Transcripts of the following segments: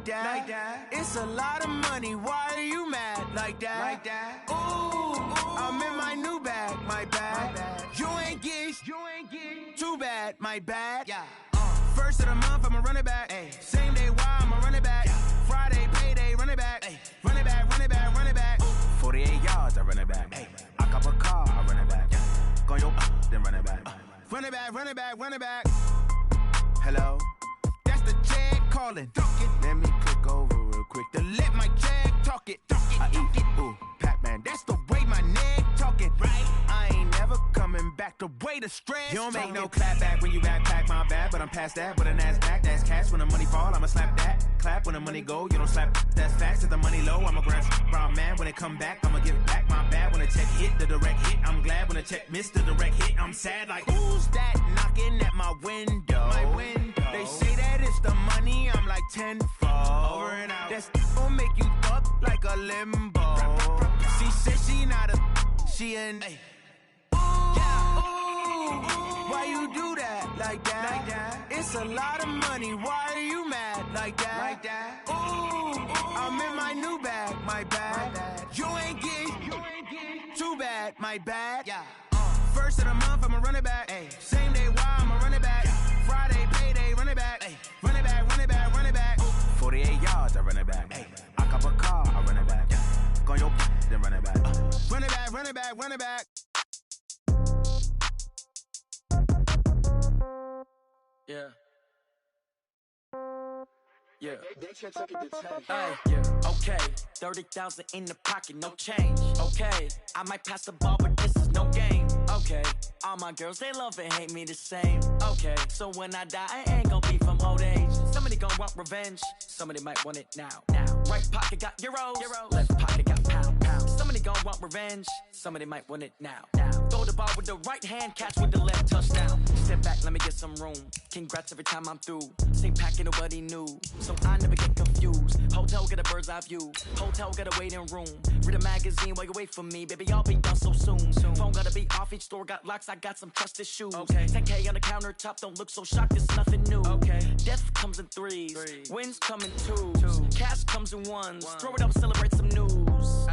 like that. It's a lot of money, why are you mad like that? Ooh, I'm in my new bag, my bad. You ain't get too bad, my bad. First of the month, I'ma run it back. Same day, why I'ma run it back. Friday, payday, run it back. Run it back, run it back, run it back. 48 yards, I run it back. I cop a car, I run it back. Go your then run it back. Run it back, run it back, run it back. Hello? That's the jag calling. Let me click over real quick to let my jag talk it. I eat it, ooh, Pac-Man. That's the way my neck talking. Right? I ain't never coming back the way the stress. You don't make no clap back when you backpack, my bad. But I'm past that with a NASDAQ. That's cash when the money fall, I'ma slap that. Clap when the money go, you don't slap. That's facts. If the money low, I'ma grab brown man. When it come back, I'ma give back my bad. When the check hit, the direct hit. I'm glad when the check missed the direct hit. I'm sad like, who's that knocking at my window? My window. They say that it's the money, I'm like tenfold. Over and out. That's gon' make you up like a limbo. She said she not a, she an. Why you do that like that? It's a lot of money, why are you mad like that? Ooh, I'm in my new bag, my bad. You ain't get too bad, my bad. First of the month, I'ma run it back. Same day, why I'ma run it back. Friday, payday, run it back. Run it back, run it back, run it back. 48 yards, I run it back. I cop a car, I run it back. Go your then run it back. Run it back, run it back, run it back. Yeah. Okay, 30,000 in the pocket, no change. Okay, I might pass the ball, but this is no game. Okay, all my girls, they love and hate me the same. Okay, so when I die, I ain't gon' be from old age. Somebody gon' want revenge, somebody might want it now. Right pocket got euros, left pocket got pounds. Somebody gon' want revenge, somebody might want it now. Throw the ball with the right hand, catch with the left, touchdown. Step back, let me get some room. Congrats every time I'm through. Same packet, nobody knew, so I never get confused. Hotel get a bird's eye view. Hotel get a waiting room. Read a magazine while you wait for me, baby. I'll be done so soon. Phone gotta be off. Each store got locks. I got some trusted shoes. 10K on the countertop. Don't look so shocked. It's nothing new. Death comes in threes. Wins come in twos. Cash comes in ones. Throw it up, celebrate some news.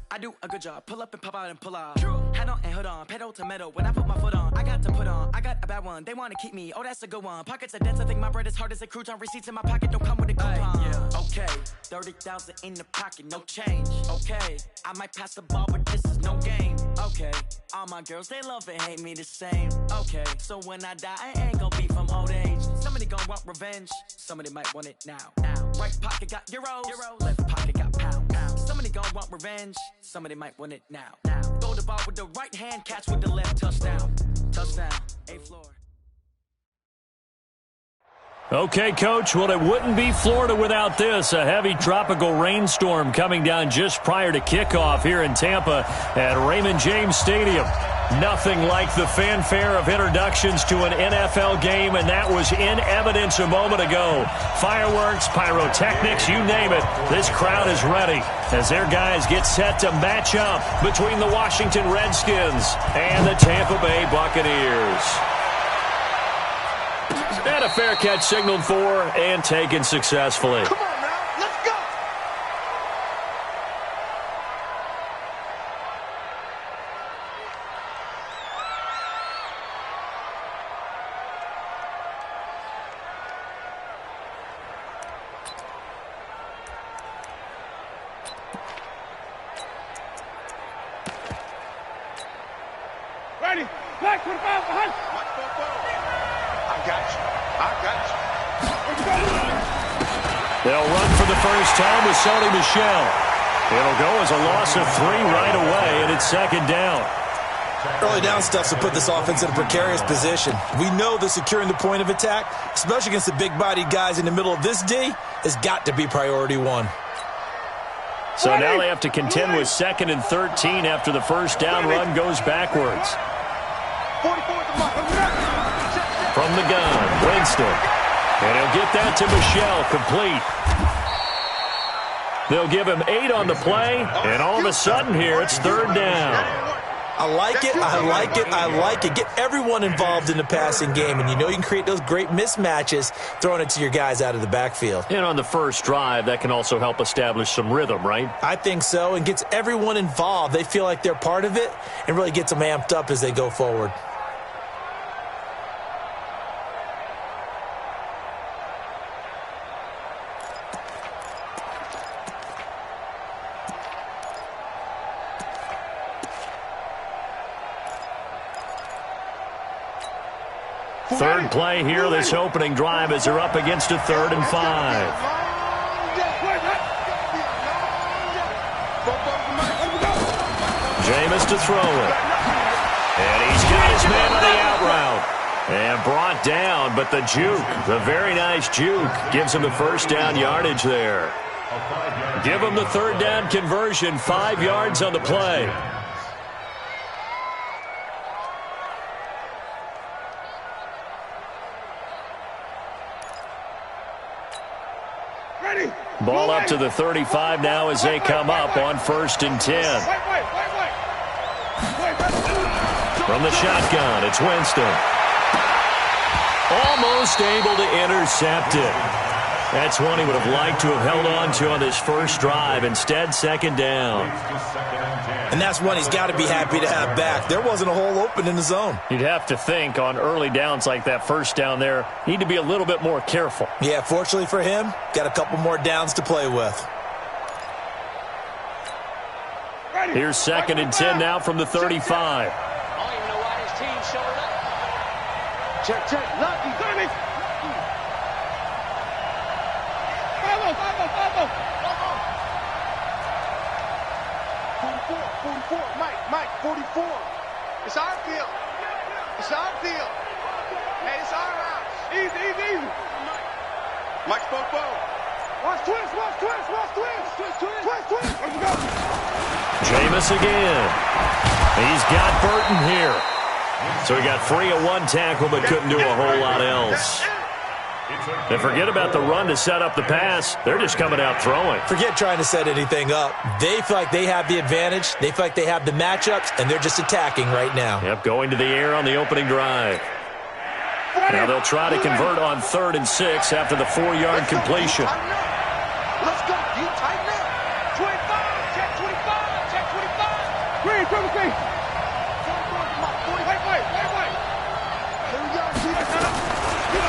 I do a good job. Pull up and pop out and pull out. Hat on and hood on. Pedal to metal. When I put my foot on, I got to put on. I got a bad one. They want to keep me. Oh, that's a good one. Pockets are dense. I think my bread is hard as a crouton. Receipts in my pocket don't come with a coupon. Okay, 30,000 in the pocket, no change. Okay, I might pass the ball, but this is no game. Okay, all my girls, they love and hate me the same. Okay, so when I die, I ain't gon' be from old age. Somebody gon' want revenge. Somebody might want it now. Right pocket got euros. Left pocket got pounds. Somebody gon' want revenge. Somebody might want it now. Throw the ball with the right hand, catch with the left, touchdown. Touchdown, A-floor. Okay, Coach, well, it wouldn't be Florida without this. A heavy tropical rainstorm coming down just prior to kickoff here in Tampa at Raymond James Stadium. Nothing like the fanfare of introductions to an NFL game, and that was in evidence a moment ago. Fireworks, pyrotechnics, you name it. This crowd is ready as their guys get set to match up between the Washington Redskins and the Tampa Bay Buccaneers. And a fair catch signaled for and taken successfully. Come on now, let's go! Ready? Black 45 behind. I got you. They'll run for the first time with Sony Michel. It'll go as a loss of 3 right away, and it's second down. Early down stuff to put this offense in a precarious position. We know that securing the point of attack, especially against the big-bodied guys in the middle of this D, has got to be priority one. So now they have to contend with 2nd and 13 after the first down run goes backwards. From the gun, Winston. And he'll get that to Michel, complete. They'll give him 8 on the play, and all of a sudden here, it's 3rd down. I like it, I like it, I like it. Get everyone involved in the passing game, and you know you can create those great mismatches throwing it to your guys out of the backfield. And on the first drive, that can also help establish some rhythm, right? I think so, and gets everyone involved. They feel like they're part of it and really gets them amped up as they go forward. Third play here, this opening drive as they're up against a 3rd and 5. Jameis to throw it. And he's got his man on the out route. And brought down, but the juke, the very nice juke, gives him the first down yardage there. Give him the 3rd down conversion, 5 yards on the play. Ball up to the 35 now as they come up on 1st and 10. From the shotgun, it's Winston. Almost able to intercept it. That's one he would have liked to have held on to on this first drive. Instead, 2nd down. And that's one he's got to be happy to have back. There wasn't a hole open in the zone. You'd have to think on early downs like that first down there, need to be a little bit more careful. Yeah, fortunately for him, got a couple more downs to play with. Here's 2nd and 10 now from the 35. I don't even know why his team showed up. Check, check. Lucky, Tommy. Follow. 44. Mike, 44. It's our field. Hey, it's our house. Easy. Mike spoke both. Watch twist. Let's go. Jameis again. He's got Burton here. So he got free of 1 tackle but couldn't do a whole lot else. And forget about the run to set up the pass. They're just coming out throwing. Forget trying to set anything up. They feel like they have the advantage. They feel like they have the matchups, and they're just attacking right now. Yep, going to the air on the opening drive. Now they'll try to convert on 3rd and 6 after the 4-yard completion. Let's go. You tighten up. 25. Check 25. Green, triple C.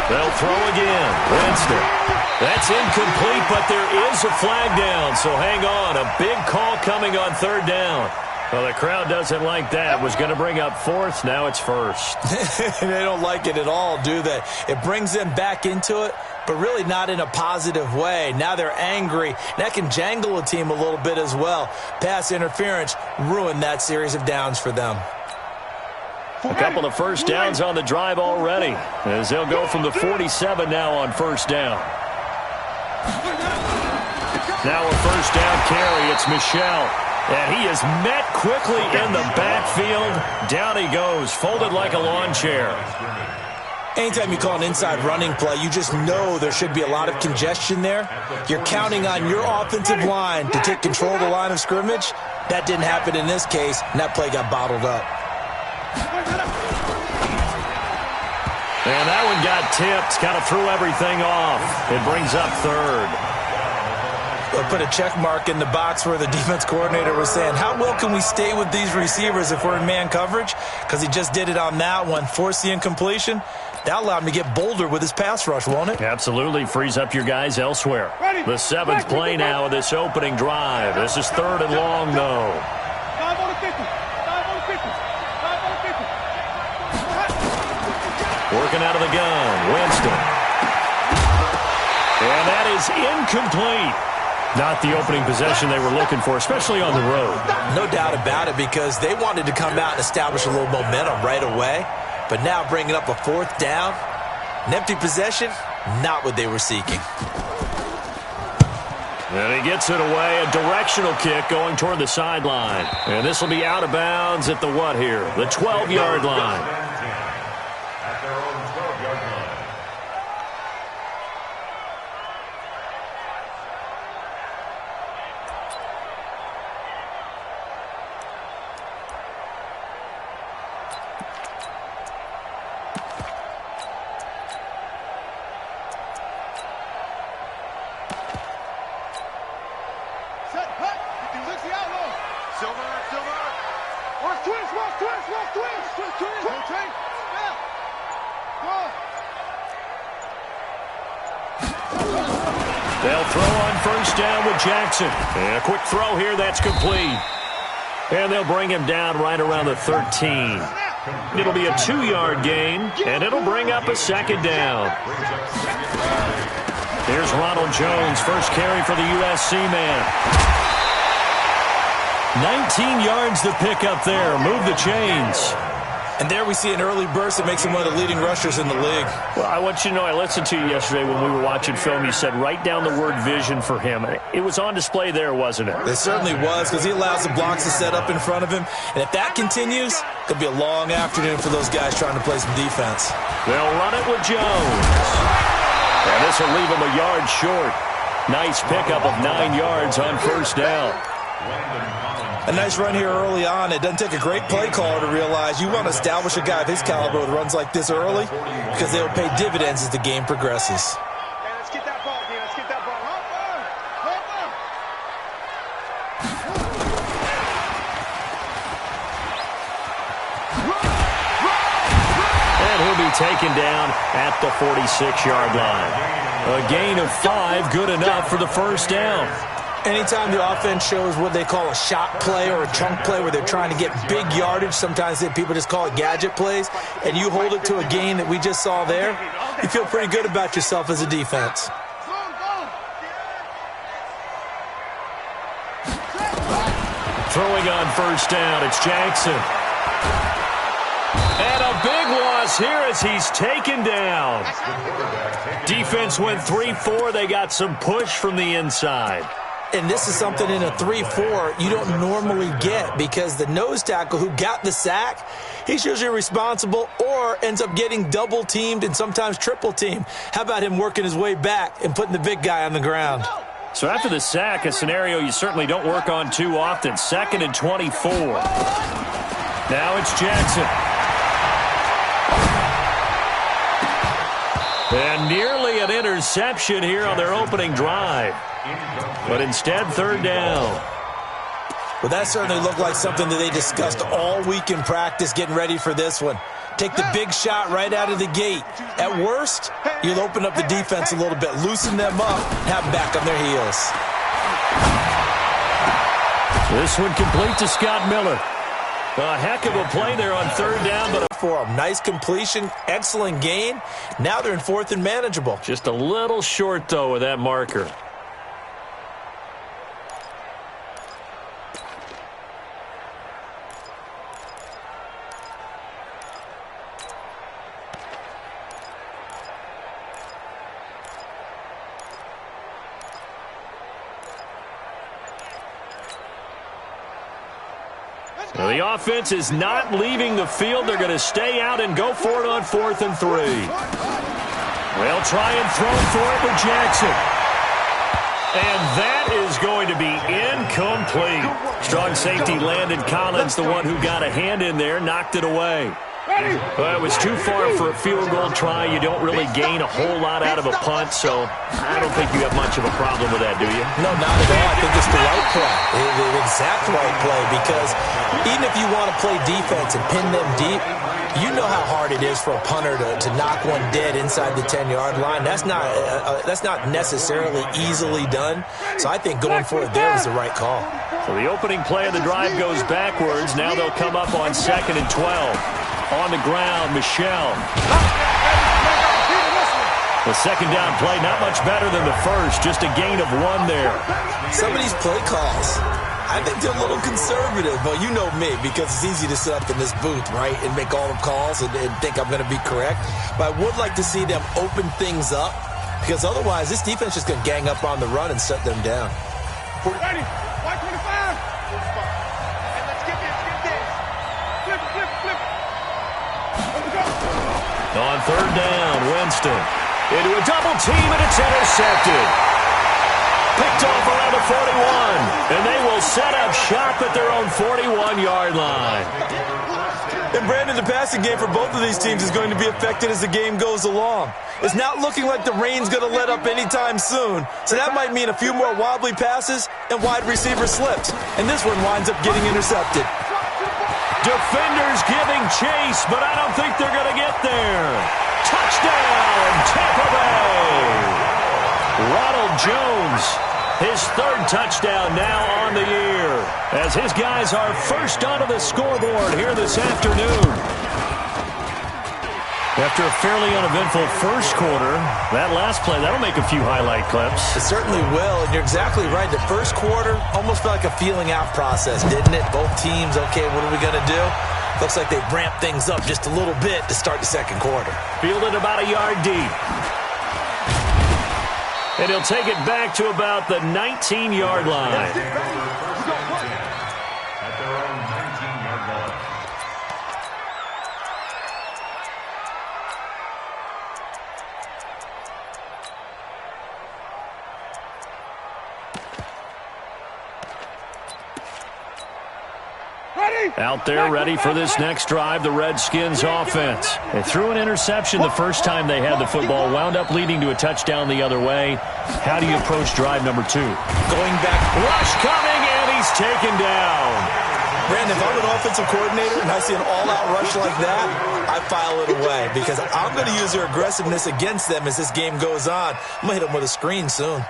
They'll throw again. Winston. That's incomplete, but there is a flag down, so hang on. A big call coming on 3rd down. Well, the crowd doesn't like that. Was going to bring up 4th. Now it's 1st. They don't like it at all, do they? It brings them back into it, but really not in a positive way. Now they're angry. That can jangle a team a little bit as well. Pass interference ruined that series of downs for them. A couple of first downs on the drive already, as they'll go from the 47 now on 1st down. Now a 1st down carry. It's Michel. And he is met quickly in the backfield. Down he goes, folded like a lawn chair. Anytime you call an inside running play, you just know there should be a lot of congestion there. You're counting on your offensive line to take control of the line of scrimmage. That didn't happen in this case, and that play got bottled up. And that one got tipped, kind of threw everything off. It brings up 3rd. We'll put a check mark in the box where the defense coordinator was saying, how well can we stay with these receivers if we're in man coverage? Because he just did it on that one, forced the incompletion. That allowed him to get bolder with his pass rush, won't it? Absolutely. Frees up your guys elsewhere. The 7th play now of this opening drive. This is 3rd and long, though. 5 on the 50. Working out of the gun, Winston. And that is incomplete. Not the opening possession they were looking for, especially on the road. No doubt about it, because they wanted to come out and establish a little momentum right away. But now bringing up a 4th down, an empty possession, not what they were seeking. And he gets it away, a directional kick going toward the sideline. And this will be out of bounds at the what here? The 12-yard line. They'll throw on first down with Jackson. And a quick throw here, that's complete. And they'll bring him down right around the 13. It'll be a 2-yard gain, and it'll bring up a second down. Here's Ronald Jones, first carry for the USC man. 19 yards to pick up there. Move the chains. And there we see an early burst that makes him one of the leading rushers in the league. Well, I want you to know, I listened to you yesterday when we were watching film. You said write down the word vision for him. It was on display there, wasn't it? It certainly was, because he allows the blocks to set up in front of him. And if that continues, it could be a long afternoon for those guys trying to play some defense. They'll run it with Jones. And this will leave him a yard short. Nice pickup of 9 yards on first down. A nice run here early on. It doesn't take a great play caller to realize you want to establish a guy of his caliber with runs like this early, because they will pay dividends as the game progresses. Hey, let's get that ball, man. Let's get that ball. And he'll be taken down at the 46-yard line. A gain of 5, good enough for the first down. Anytime the offense shows what they call a shot play or a chunk play where they're trying to get big yardage, sometimes people just call it gadget plays, and you hold it to a gain that we just saw there, you feel pretty good about yourself as a defense. Throwing on first down, it's Jackson. And a big loss here as he's taken down. Defense went 3-4. They got some push from the inside. And this is something in a 3-4 you don't normally get, because the nose tackle who got the sack, he's usually responsible or ends up getting double-teamed and sometimes triple-teamed. How about him working his way back and putting the big guy on the ground? So after the sack, a scenario you certainly don't work on too often. 2nd and 24. Now it's Jackson. And nearly an interception here on their opening drive. But instead, 3rd down. Well, that certainly looked like something that they discussed all week in practice getting ready for this one. Take the big shot right out of the gate. At worst, you'll open up the defense a little bit, loosen them up, have them back on their heels. This one complete to Scott Miller. A heck of a play there on 3rd down, but for a nice completion, excellent gain. Now they're in 4th and manageable. Just a little short, though, with that marker. Well, the offense is not leaving the field. They're going to stay out and go for it on 4th and 3. They'll try and throw for it with Jackson. And that is going to be incomplete. Strong safety Landon Collins, the one who got a hand in there, knocked it away. Well, it was too far for a field goal try. You don't really gain a whole lot out of a punt, so I don't think you have much of a problem with that, do you? No, not at all. I think it's the right play, the exact right play, because even if you want to play defense and pin them deep, you know how hard it is for a punter to knock one dead inside the 10-yard line. That's not necessarily easily done, so I think going for it there was the right call. So the opening play of the drive goes backwards. Now they'll come up on 2nd and 12. On the ground, Michelle. The 2nd down play, not much better than the first, just a gain of 1 there. Some of these play calls, I think they're a little conservative, but you know me, because it's easy to sit up in this booth, right, and make all the calls and think I'm going to be correct. But I would like to see them open things up, because otherwise this defense is going to gang up on the run and shut them down. Ready? 125. And let's get this. Flip. On 3rd down, Winston into a double team, and it's intercepted. Picked off around the 41, and they will set up shop at their own 41-yard line. And Brandon, the passing game for both of these teams is going to be affected as the game goes along. It's not looking like the rain's going to let up anytime soon, so that might mean a few more wobbly passes and wide receiver slips, and this one winds up getting intercepted. Defenders giving chase, but I don't think they're going to get there. Touchdown, Tampa Bay! Ronald Jones, his third touchdown now on the year, as his guys are first onto the scoreboard here this afternoon. After a fairly uneventful first quarter, that last play, that'll make a few highlight clips. It certainly will, and you're exactly right. The first quarter almost felt like a feeling out process, didn't it? Both teams, okay, what are we going to do? Looks like they ramped things up just a little bit to start the second quarter. Fielded about a yard deep. And he'll take it back to about the 19-yard line. At their own 19-yard line. Out there ready for this next drive, the Redskins offense. They threw an interception the first time they had the football, wound up leading to a touchdown the other way. How do you approach drive number 2? Going back. Rush coming, and he's taken down. Brandon, if I'm an offensive coordinator and I see an all-out rush like that, I file it away because I'm going to use their aggressiveness against them as this game goes on. I'm going to hit them with a screen soon.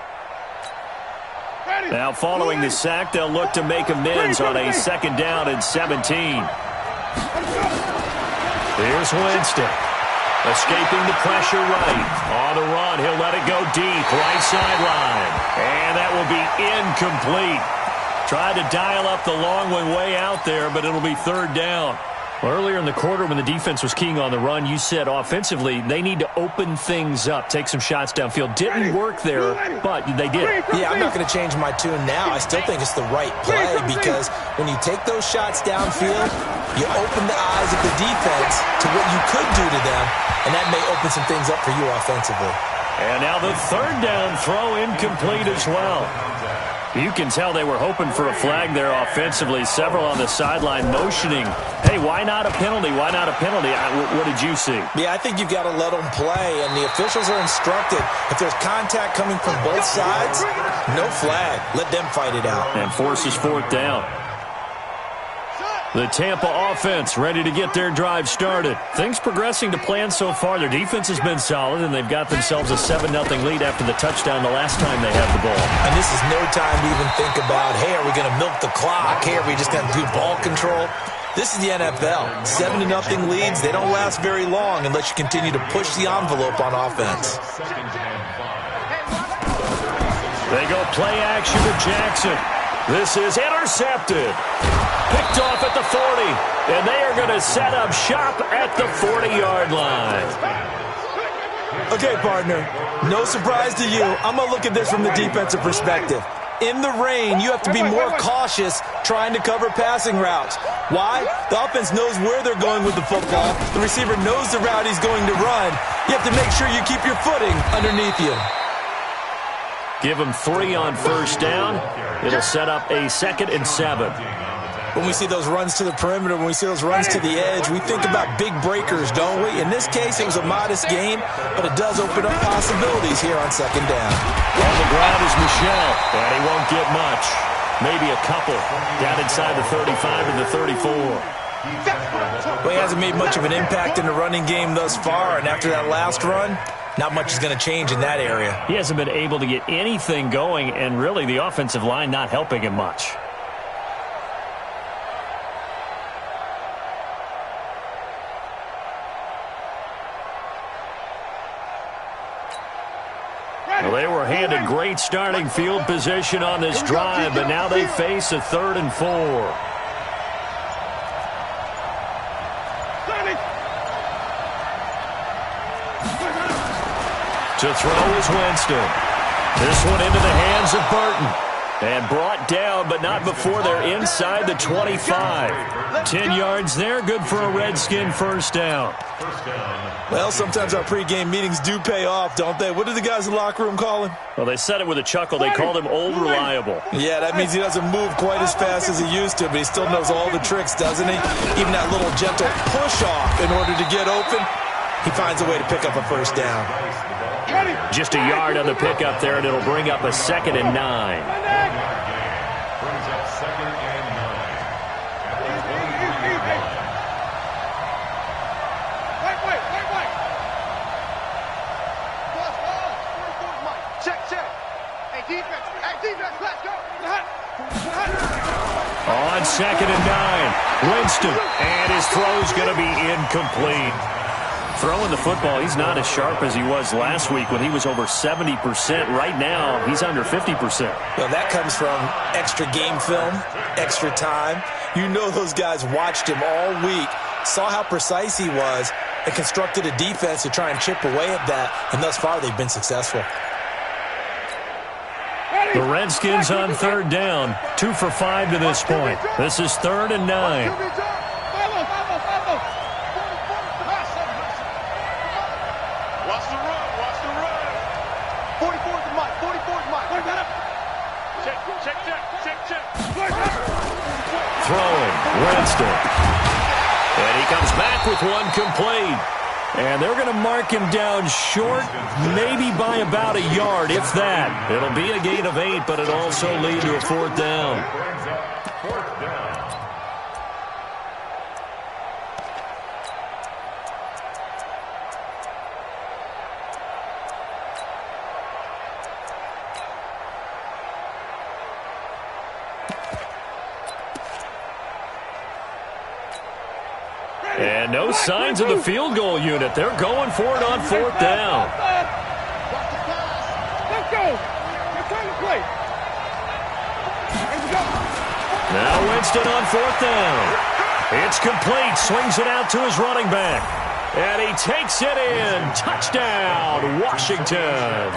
Now following the sack, they'll look to make amends on a second down and 17. Here's Winston. Escaping the pressure right. On the run, he'll let it go deep, right sideline. And that will be incomplete. Tried to dial up the long one way out there, but it'll be third down. Well, earlier in the quarter when the defense was keying on the run, you said offensively they need to open things up, take some shots downfield. Didn't work there, but they did. Yeah, I'm not going to change my tune now. I still think it's the right play because when you take those shots downfield, you open the eyes of the defense to what you could do to them, and that may open some things up for you offensively. And now the third down throw incomplete as well. You can tell they were hoping for a flag there offensively. Several on the sideline motioning. Hey, why not a penalty? Why not a penalty? What did you see? Yeah, I think you've got to let them play, and the officials are instructed. If there's contact coming from both sides, no flag. Let them fight it out. And forces fourth down. The Tampa offense ready to get their drive started. Things progressing to plan so far. Their defense has been solid, and they've got themselves a 7-0 lead after the touchdown the last time they had the ball. And this is no time to even think about, hey, are we going to milk the clock? Hey, are we just going to do ball control? This is the NFL. 7-0 leads, they don't last very long unless you continue to push the envelope on offense. They go play action to Jackson. This is intercepted. Picked off at the 40, and they are going to set up shop at the 40-yard line. Okay, partner, no surprise to you. I'm going to look at this from the defensive perspective. In the rain, you have to be more cautious trying to cover passing routes. Why? The offense knows where they're going with the football. The receiver knows the route he's going to run. You have to make sure you keep your footing underneath you. Give them 3 on first down. It'll set up a 2nd and 7. When we see those runs to the perimeter, when we see those runs to the edge, we think about big breakers, don't we? In this case, it was a modest gain, but it does open up possibilities here on second down. On the ground is Michel, and he won't get much. Maybe a couple down inside the 35 and the 34. Well, he hasn't made much of an impact in the running game thus far, and after that last run, not much is going to change in that area. He hasn't been able to get anything going, and really the offensive line not helping him much. Well, they were handed great starting field position on this drive, but now they face a 3rd and 4. To throw is Winston. This one into the hands of Burton. And brought down, but not before they're inside the 25. 10 yards there, good for a Redskin first down. Well, sometimes our pregame meetings do pay off, don't they? What do the guys in the locker room call him? Well, they said it with a chuckle. They called him Old Reliable. Yeah, that means he doesn't move quite as fast as he used to, but he still knows all the tricks, doesn't he? Even that little gentle push-off in order to get open, he finds a way to pick up a first down. Just a yard on the pickup there, and it'll bring up a 2nd and 9. On 2nd and 9, Winston, and his throw's going to be incomplete. Throwing the football, he's not as sharp as he was last week when he was over 70%. Right now, he's under 50%. Well, that comes from extra game film, extra time. You know those guys watched him all week, saw how precise he was, and constructed a defense to try and chip away at that, and thus far they've been successful. The Redskins on 3rd down, 2 for 5 to this point. This is 3rd and 9. Throwing, Winston. And he comes back with one complete. And they're going to mark him down short, maybe by about a yard, if that. It'll be a gain of 8, but it'll also lead to a 4th down. And no signs of the field goal unit. They're going for it on 4th down. Let's go. Now Winston on 4th down. It's complete. Swings it out to his running back. And he takes it in. Touchdown, Washington.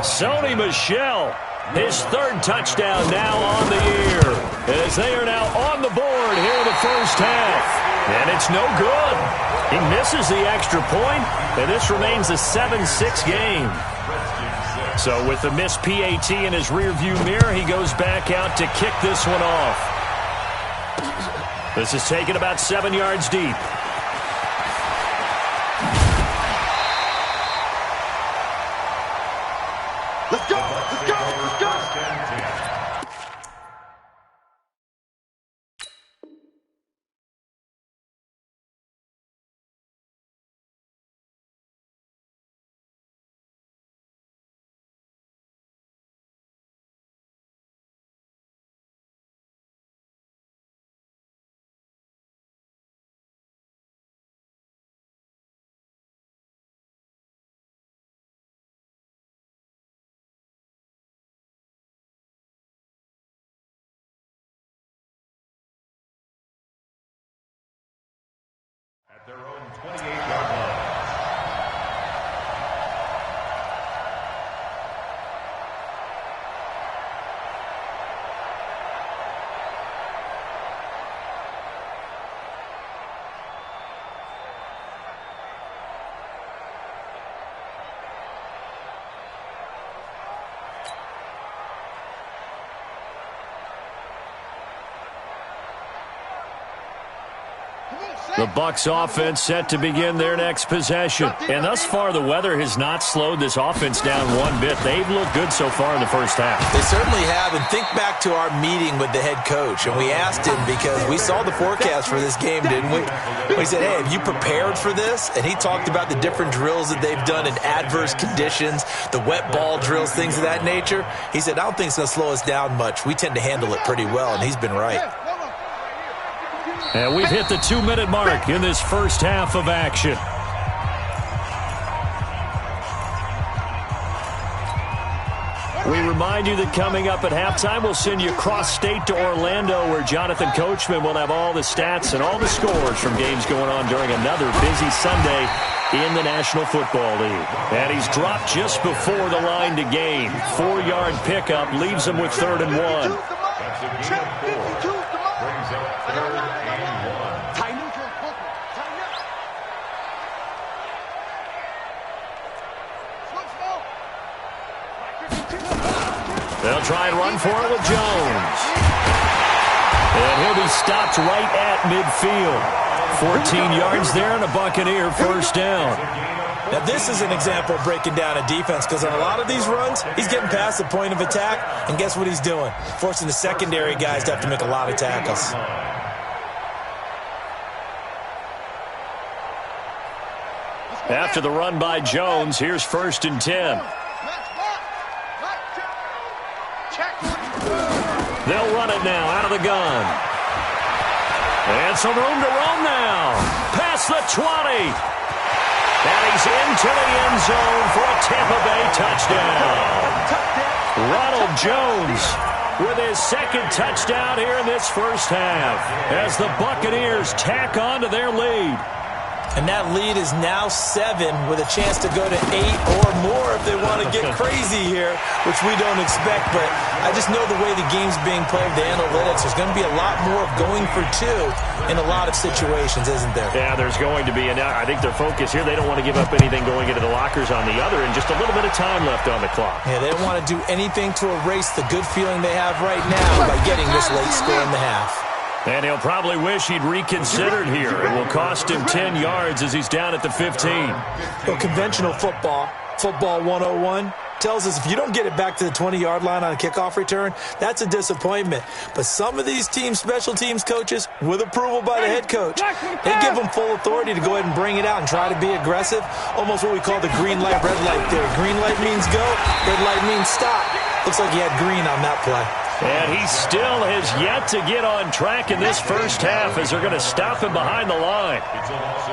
Sony Michel, his 3rd touchdown now on the year, as they are now on the board here in the first half. And it's no good. He misses the extra point, and this remains a 7-6 game. So with the missed PAT in his rearview mirror, he goes back out to kick this one off. This is taken about 7 yards deep. Let's go. Let's go. Let's go. Their own 28-yard line. The Bucs offense set to begin their next possession. And thus far, the weather has not slowed this offense down one bit. They've looked good so far in the first half. They certainly have, and think back to our meeting with the head coach, and we asked him because we saw the forecast for this game, didn't we? We said, hey, have you prepared for this? And he talked about the different drills that they've done in adverse conditions, the wet ball drills, things of that nature. He said, I don't think it's going to slow us down much. We tend to handle it pretty well, and he's been right. And we've hit the 2-minute mark in this first half of action. We remind you that coming up at halftime, we'll send you cross-state to Orlando, where Jonathan Coachman will have all the stats and all the scores from games going on during another busy Sunday in the National Football League. And he's dropped just before the line to gain. 4-yard pickup leaves him with 3rd and 1. They'll try and run for it with Jones. And he'll be stopped right at midfield. 14 yards there and a Buccaneer first down. Now, this is an example of breaking down a defense, because on a lot of these runs, he's getting past the point of attack, and guess what he's doing? Forcing the secondary guys to have to make a lot of tackles. After the run by Jones, here's 1st and 10. They'll run it now out of the gun. And some room to run now. Past the 20. And he's into the end zone for a Tampa Bay touchdown. Ronald Jones with his 2nd touchdown here in this first half as the Buccaneers tack on to their lead. And that lead is now 7 with a chance to go to 8 or more if they want to get crazy here, which we don't expect. But I just know the way the game's being played, the analytics, there's going to be a lot more of going for 2 in a lot of situations, isn't there? Yeah, there's going to be. And I think their focus here, they don't want to give up anything going into the lockers on the other, and just a little bit of time left on the clock. Yeah, they don't want to do anything to erase the good feeling they have right now by getting this late score in the half. And he'll probably wish he'd reconsidered here. It will cost him 10 yards as he's down at the 15. Well, conventional football 101, tells us if you don't get it back to the 20-yard line on a kickoff return, that's a disappointment. But some of these special teams coaches, with approval by the head coach, they give them full authority to go ahead and bring it out and try to be aggressive. Almost what we call the green light, red light theory. Green light means go, red light means stop. Looks like he had green on that play. And he still has yet to get on track in this first half as they're going to stop him behind the line.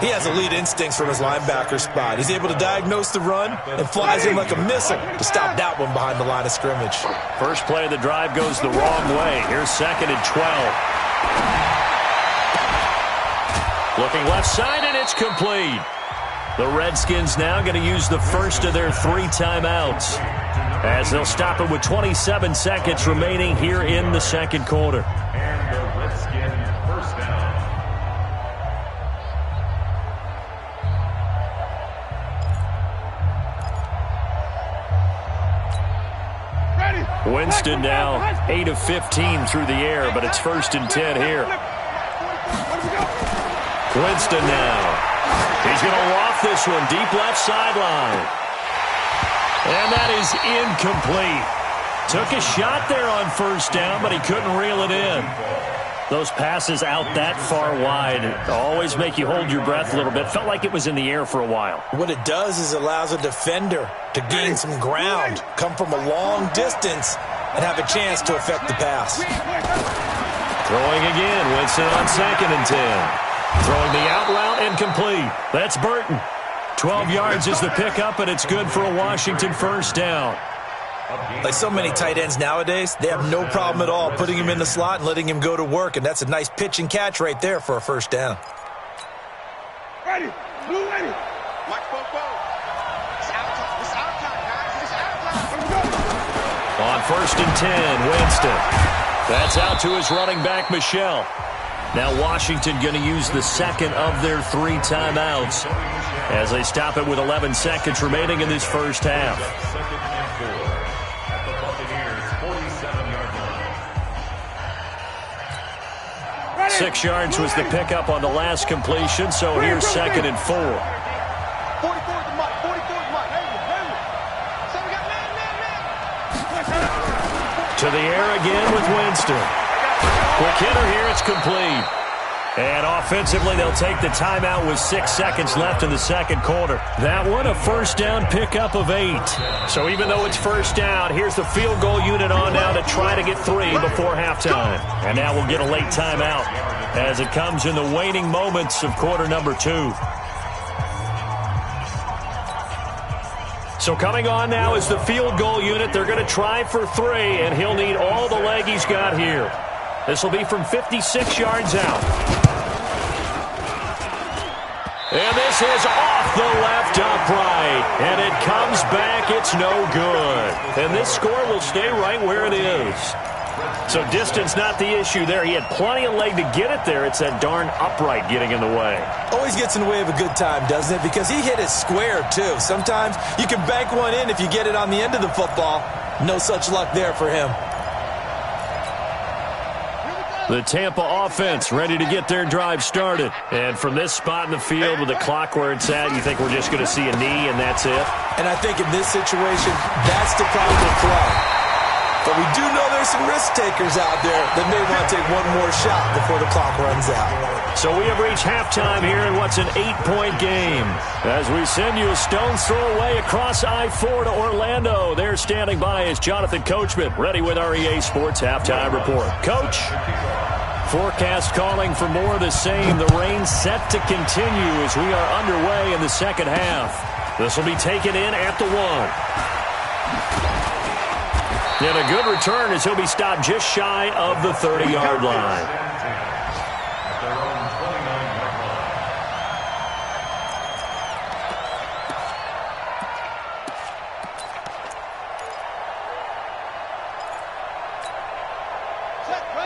He has elite instincts from his linebacker spot. He's able to diagnose the run and flies in like a missile to stop that one behind the line of scrimmage. First play of the drive goes the wrong way. Here's 2nd and 12. Looking left side, and it's complete. The Redskins now going to use the first of their 3 timeouts, as they'll stop it with 27 seconds remaining here in the second quarter. And the Redskin first down. Winston now 8 of 15 through the air, but it's 1st and 10 here. Winston now. He's going to loft this one deep left sideline. And that is incomplete. Took a shot there on 1st down, but he couldn't reel it in. Those passes out that far wide always make you hold your breath a little bit. Felt like it was in the air for a while. What it does is allows a defender to gain some ground, come from a long distance, and have a chance to affect the pass. Throwing again. Winston on 2nd and 10. Throwing the out route incomplete. That's Burton. 12 yards is the pickup, and it's good for a Washington first down. Like so many tight ends nowadays, they have no problem at all putting him in the slot and letting him go to work, and that's a nice pitch and catch right there for a first down. Ready. Blue ready. Watch both goals. It's out time. It's out time, guys. It's out time. On 1st and 10, Winston. That's out to his running back, Michelle. Now Washington going to use the 2nd of their 3 timeouts as they stop it with 11 seconds remaining in this first half. 2nd and 4 at the Buccaneers' 47-yard line. 6 yards was the pickup on the last completion, so here's 2nd and 4. 44 the mark. 44 the mark. So we got man. To the air again with Winston. Quick hitter here, it's complete. And offensively, they'll take the timeout with 6 seconds left in the second quarter. That one, a first down pickup of 8. So even though it's first down, here's the field goal unit on now to try to get 3 before halftime. And now we'll get a late timeout as it comes in the waning moments of quarter number 2. So coming on now is the field goal unit. They're going to try for 3, and he'll need all the leg he's got here. This will be from 56 yards out. And this is off the left upright. And it comes back. It's no good. And this score will stay right where it is. So distance not the issue there. He had plenty of leg to get it there. It's that darn upright getting in the way. Always gets in the way of a good time, doesn't it? Because he hit it square, too. Sometimes you can bank one in if you get it on the end of the football. No such luck there for him. The Tampa offense ready to get their drive started. And from this spot in the field with the clock where it's at, you think we're just going to see a knee and that's it? And I think in this situation, that's the proper play. But we do know there's some risk takers out there that may want to take one more shot before the clock runs out. So we have reached halftime here in what's an 8-point game. As we send you a stone's throw away across I-4 to Orlando. There standing by is Jonathan Coachman, ready with our EA Sports Halftime Report. Coach, forecast calling for more of the same. The rain set to continue as we are underway in the second half. This will be taken in at the 1. And a good return as he'll be stopped just shy of the 30-yard line.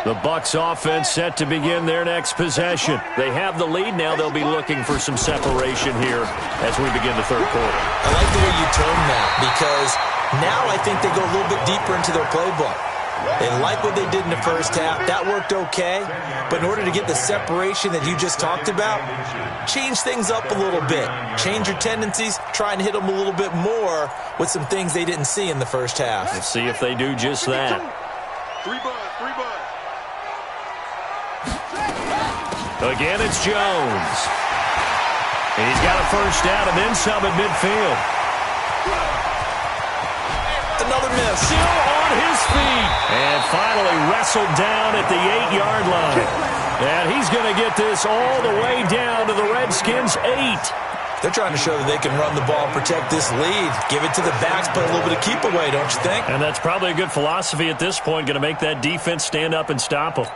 The Bucs offense set to begin their next possession. They have the lead. Now they'll be looking for some separation here as we begin the third quarter. I like the way you term that because now I think they go a little bit deeper into their playbook. They like what they did in the first half. That worked okay. But in order to get the separation that you just talked about, change things up a little bit. Change your tendencies. Try and hit them a little bit more with some things they didn't see in the first half. Let's see if they do just that. Three bud. Again, it's Jones. He's got a first down and then some at midfield. Another miss. Still on his feet. And finally wrestled down at the 8-yard line. And he's going to get this all the way down to the Redskins' 8. They're trying to show that they can run the ball, protect this lead. Give it to the backs, play a little bit of keep away, don't you think? And that's probably a good philosophy at this point. Going to make that defense stand up and stop them.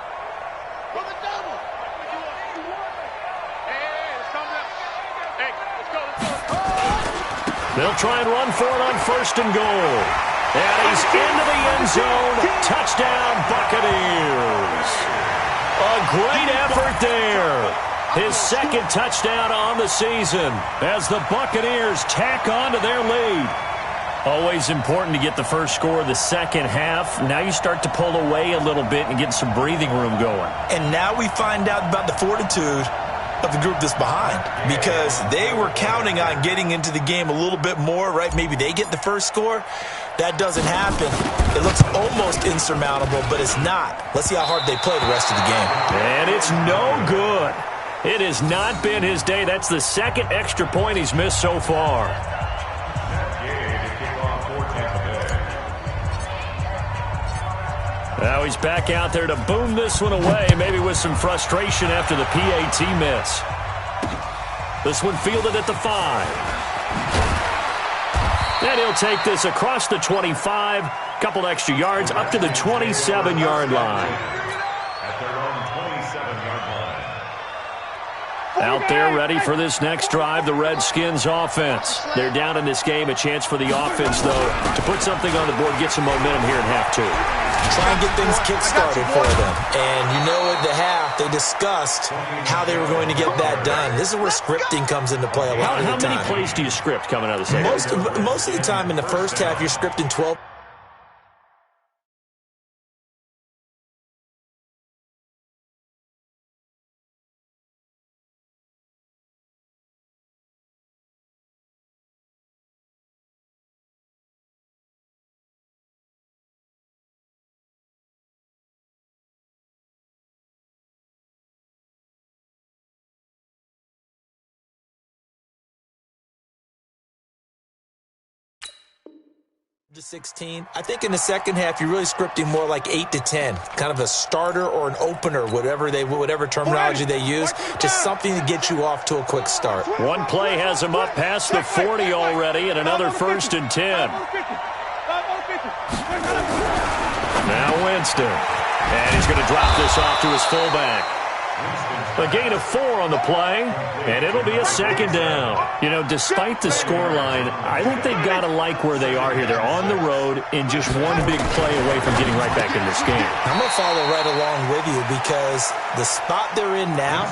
They'll try and run for it on first and goal. And he's into the end zone. Touchdown, Buccaneers. A great effort there. His second touchdown on the season as the Buccaneers tack on to their lead. Always important to get the first score of the second half. Now you start to pull away a little bit and get some breathing room going. And now we find out about the fortitude of the group that's behind because they were counting on getting into the game a little bit more, right? Maybe they get the first score. That doesn't happen. It looks almost insurmountable, but it's not. Let's see how hard they play the rest of the game. And it's no good. It has not been his day. That's the second extra point he's missed so far. Now he's back out there to boom this one away, maybe with some frustration after the PAT miss. This one fielded at the 5. And he'll take this across the 25, couple extra yards, up to the 27-yard line. Out there ready for this next drive, the Redskins offense. They're down in this game. A chance for the offense, though, to put something on the board, get some momentum here in half 2. Try and get things kick-started for them. And you know at the half, they discussed how they were going to get that done. This is where scripting comes into play a lot of the time. How many plays do you script coming out of the second? Most of the time in the first half, you're scripting 12. To 16. I think in the second half, you're really scripting more like 8 to 10, kind of a starter or an opener, whatever terminology they use, just something to get you off to a quick start. One play has him up past the 40 already, and another 1st and 10. Now Winston, and he's going to drop this off to his fullback. A gain of 4 on the play, and it'll be a second down. You know, despite the scoreline, I think they've got to like where they are here. They're on the road and just one big play away from getting right back in this game. I'm going to follow right along with you because the spot they're in now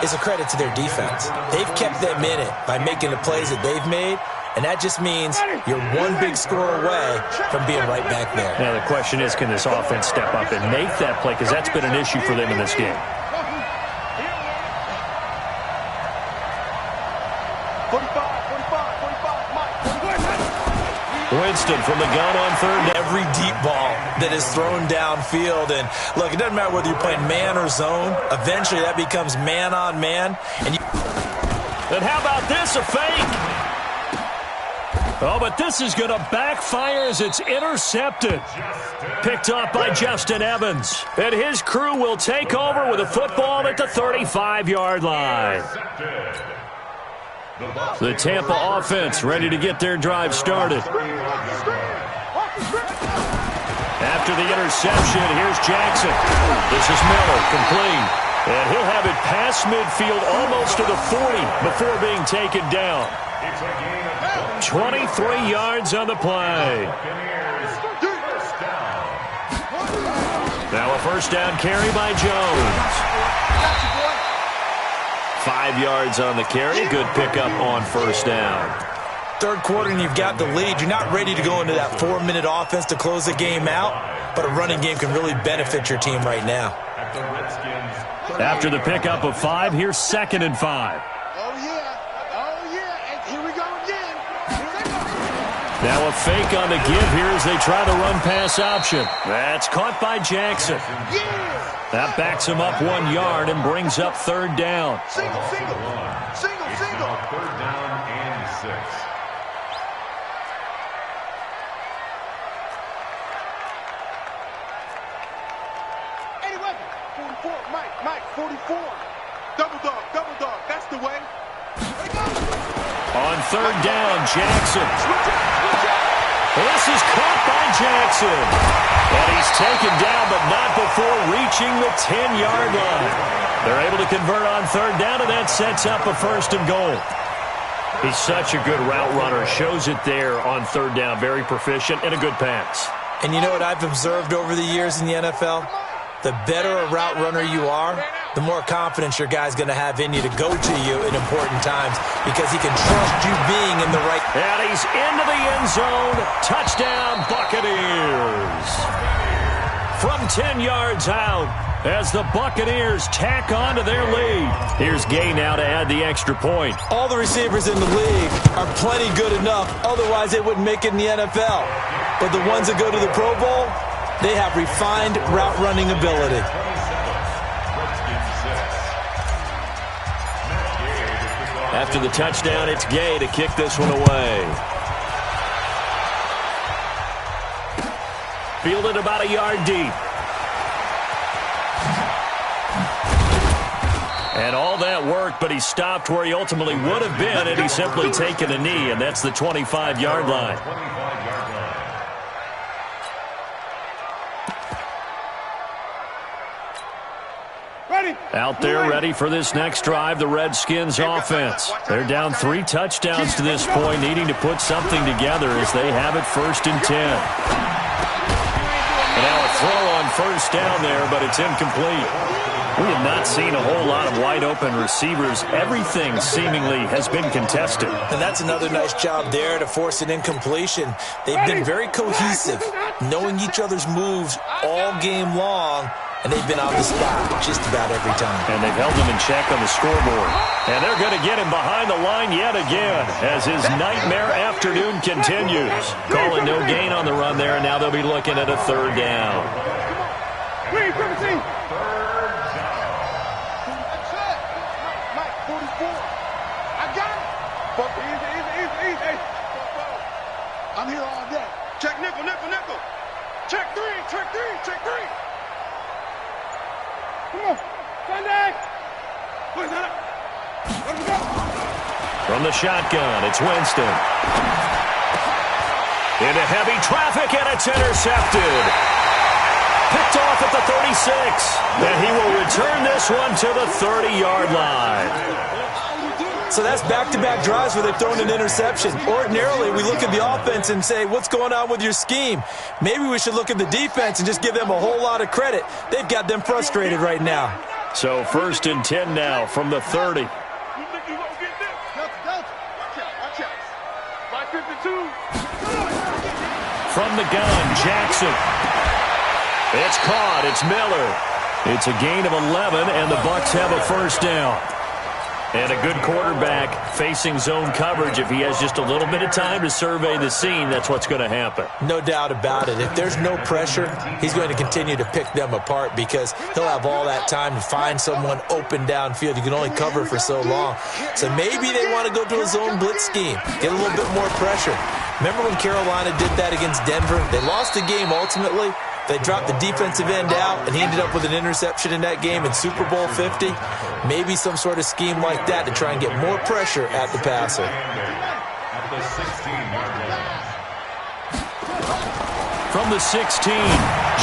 is a credit to their defense. They've kept them in it by making the plays that they've made, and that just means you're one big score away from being right back there. Now, the question is, can this offense step up and make that play? Because that's been an issue for them in this game. Winston from the gun on third. Every deep ball that is thrown downfield. And look, it doesn't matter whether you're playing man or zone. Eventually that becomes man on man. And how about this, a fake? Oh, but this is going to backfire as it's intercepted. Picked off by Justin Evans. And his crew will take over with a football at the 35-yard line. The Tampa offense ready to get their drive started. After the interception, here's Jackson. This is Miller, complete. And he'll have it past midfield almost to the 40 before being taken down. 23 yards on the play. Now a first down carry by Jones. 5 yards on the carry. Good pickup on first down. Third quarter and you've got the lead. You're not ready to go into that 4-minute offense to close the game out, but a running game can really benefit your team right now. After the pickup of 5, here's 2nd and 5. Now a fake on the give here as they try the run-pass option. That's caught by Jackson. That backs him up 1 yard and brings up third down. Single. Third down and 6. Eddie Weapon, 44, Mike, 44. Double dog, that's the way. On third down, Jackson. This is caught by Jackson. And he's taken down, but not before reaching the 10-yard line. They're able to convert on third down, and that sets up a 1st and goal. He's such a good route runner. Shows it there on third down. Very proficient and a good pass. And you know what I've observed over the years in the NFL? The better a route runner you are, the more confidence your guy's going to have in you to go to you in important times because he can trust you being in the right. And he's into the end zone. Touchdown, Buccaneers. From 10 yards out as the Buccaneers tack on to their lead. Here's Gay now to add the extra point. All the receivers in the league are plenty good enough. Otherwise, they wouldn't make it in the NFL. But the ones that go to the Pro Bowl, they have refined route running ability. After the touchdown, it's Gay to kick this one away. Fielded about a yard deep. And all that worked, but he stopped where he ultimately would have been, and he's simply taken a knee, and that's the 25-yard line. Out there ready for this next drive, the Redskins offense. They're down 3 touchdowns to this point, needing to put something together as they have it 1st and 10. And now a throw on first down there, but it's incomplete. We have not seen a whole lot of wide-open receivers. Everything seemingly has been contested. And that's another nice job there to force an incompletion. They've been very cohesive, knowing each other's moves all game long, and they've been on the spot just about every time. And they've held him in check on the scoreboard. And they're going to get him behind the line yet again as his nightmare afternoon continues. Calling no gain on the run there, and now they'll be looking at a third down. I'm here all day. Check nickel. Check three. Come on, Sunday. From the shotgun, it's Winston. Into heavy traffic, and it's intercepted. Picked off at the 36. And he will return this one to the 30-yard line. So that's back-to-back drives where they've thrown an interception. Ordinarily, we look at the offense and say, what's going on with your scheme? Maybe we should look at the defense and just give them a whole lot of credit. They've got them frustrated right now. So 1st and 10 now from the 30. From the gun, Jackson. It's caught. It's Miller. It's a gain of 11, and the Bucs have a first down. And a good quarterback facing zone coverage. If he has just a little bit of time to survey the scene, that's what's going to happen. No doubt about it. If there's no pressure, he's going to continue to pick them apart because he'll have all that time to find someone open downfield. You can only cover for so long. So maybe they want to go to a zone blitz scheme, get a little bit more pressure. Remember when Carolina did that against Denver? They lost the game ultimately. They dropped the defensive end out, and he ended up with an interception in that game in Super Bowl 50. Maybe some sort of scheme like that to try and get more pressure at the passer. At the 16-yard line. From the 16,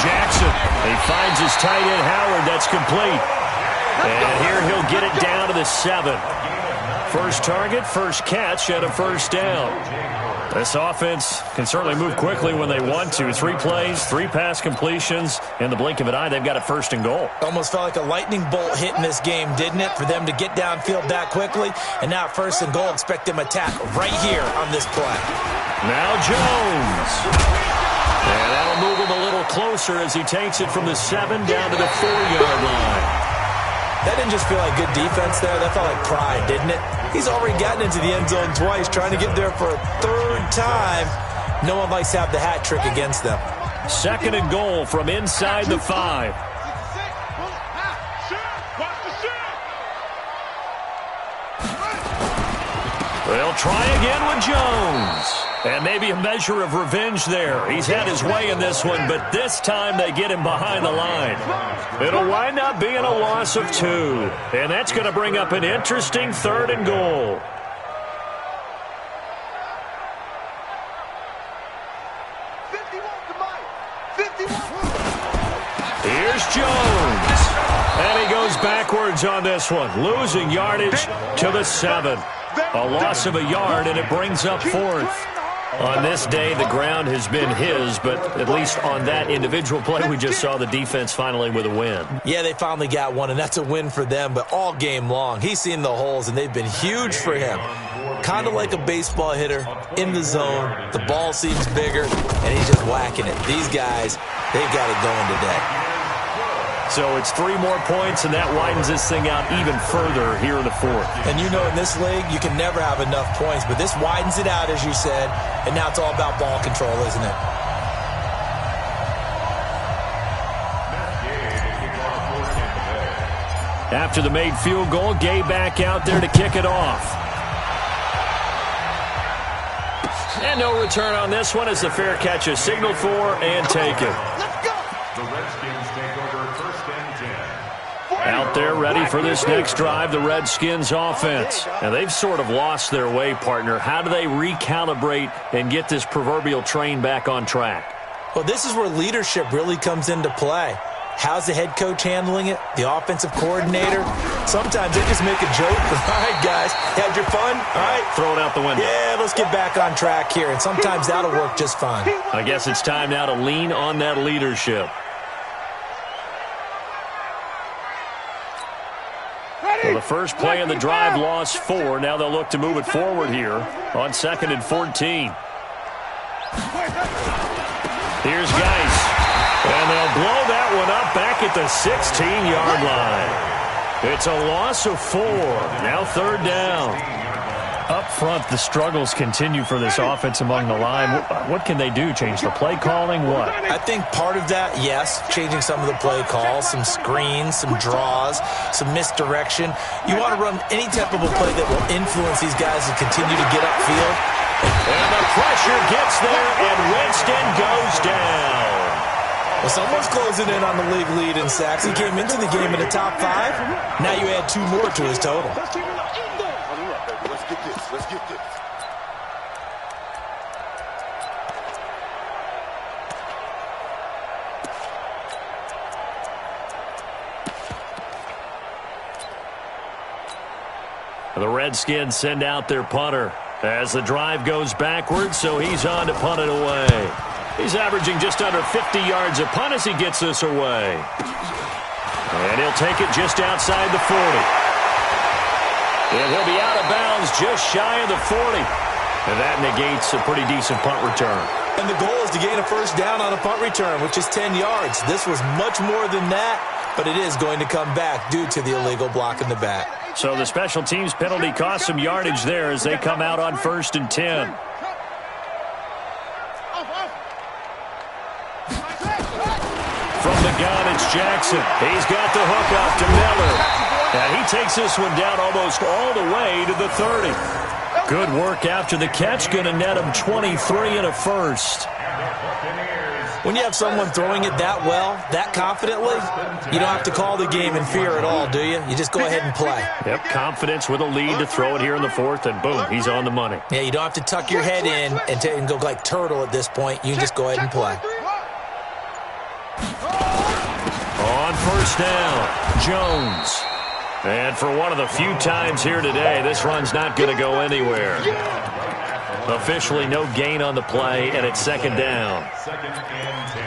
Jackson. He finds his tight end, Howard. That's complete. And here he'll get it down to the 7. First target, first catch, and a first down. This offense can certainly move quickly when they want to. 3 plays, 3 pass completions. In the blink of an eye, they've got a first and goal. Almost felt like a lightning bolt hit in this game, didn't it? For them to get downfield that quickly. And now first and goal, expect them to attack right here on this play. Now Jones. And that'll move him a little closer as he takes it from the 7 down to the 4-yard line. That didn't just feel like good defense there. That felt like pride, didn't it? He's already gotten into the end zone twice, trying to get there for a 3rd time. No one likes to have the hat trick against them. 2nd and goal from inside the 5. They'll try again with Jones. And maybe a measure of revenge there. He's had his way in this one, but this time they get him behind the line. It'll wind up being a loss of 2. And that's going to bring up an interesting 3rd and goal. Here's Jones. And he goes backwards on this one, losing yardage to the 7. A loss of a yard, and it brings up 4th. On this day, the ground has been his, but at least on that individual play, we just saw the defense finally with a win. Yeah, they finally got one, and that's a win for them, but all game long, he's seen the holes, and they've been huge for him. Kind of like a baseball hitter in the zone. The ball seems bigger, and he's just whacking it. These guys, they've got it going today. So it's 3 more points, and that widens this thing out even further here in the 4th. And you know in this league, you can never have enough points, but this widens it out, as you said, and now it's all about ball control, isn't it? After the made field goal, Gay back out there to kick it off. And no return on this one as the fair catch is signaled for and taken. The Redskins take over 1st and 10. Out there ready for this next drive, the Redskins offense. And they've sort of lost their way, partner. How do they recalibrate and get this proverbial train back on track? Well, this is where leadership really comes into play. How's the head coach handling it? The offensive coordinator? Sometimes they just make a joke. All right, guys, had your fun? All right. Throw it out the window. Yeah, let's get back on track here. And sometimes that'll work just fine. I guess it's time now to lean on that leadership. Well, the first play in the drive lost 4. Now they'll look to move it forward here on 2nd and 14. Here's Geis. And they'll blow that one up back at the 16-yard line. It's a loss of 4. Now 3rd down. Up front, the struggles continue for this offense among the line. What can they do? Change the play calling? What? I think part of that, yes, changing some of the play calls, some screens, some draws, some misdirection. You want to run any type of a play that will influence these guys to continue to get upfield. And the pressure gets there, and Winston goes down. Well, someone's closing in on the league lead in sacks. He came into the game in the top 5. Now you add 2 more to his total. Let's get this. The Redskins send out their punter as the drive goes backwards, so he's on to punt it away. He's averaging just under 50 yards a punt as he gets this away. And he'll take it just outside the 40. And he'll be out of bounds just shy of the 40. And that negates a pretty decent punt return. And the goal is to gain a first down on a punt return, which is 10 yards. This was much more than that, but it is going to come back due to the illegal block in the back. So the special teams penalty cost some yardage there as they come out on 1st and 10. From the gun, it's Jackson. He's got the hook up to Miller. And he takes this one down almost all the way to the 30. Good work after the catch. Going to net him 23 and a first. When you have someone throwing it that well, that confidently, you don't have to call the game in fear at all, do you? You just go ahead and play. Yep, confidence with a lead to throw it here in the 4th, and boom, he's on the money. Yeah, you don't have to tuck your head in and go like turtle at this point. You can just go ahead and play. On 1st down, Jones. And for one of the few times here today, this run's not going to go anywhere. Officially no gain on the play, and it's 2nd down. 2nd and 10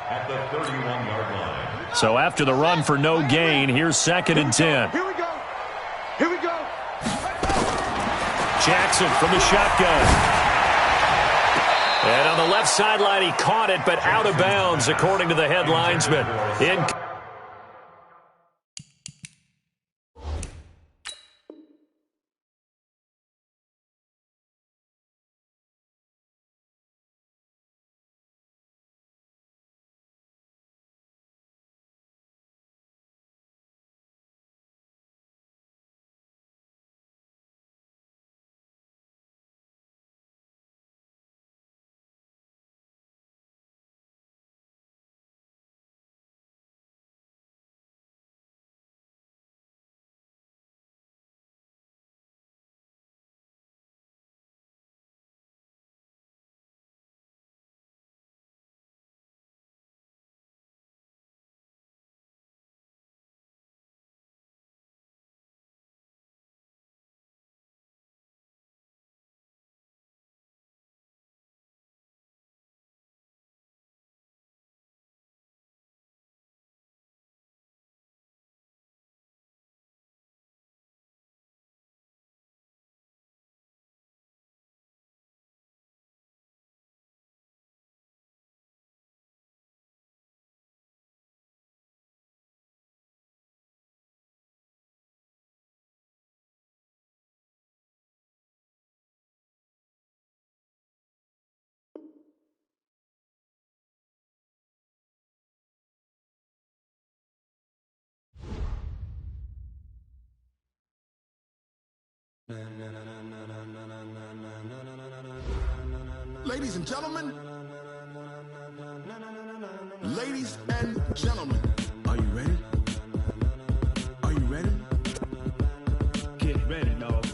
at the 31-yard line. So after the run for no gain, here's 2nd and 10. Here we go. Here we go. Jackson from the shotgun. And on the left sideline, he caught it, but out of bounds, according to the head linesman. Ladies and gentlemen, are you ready? Are you ready? Get ready, dog.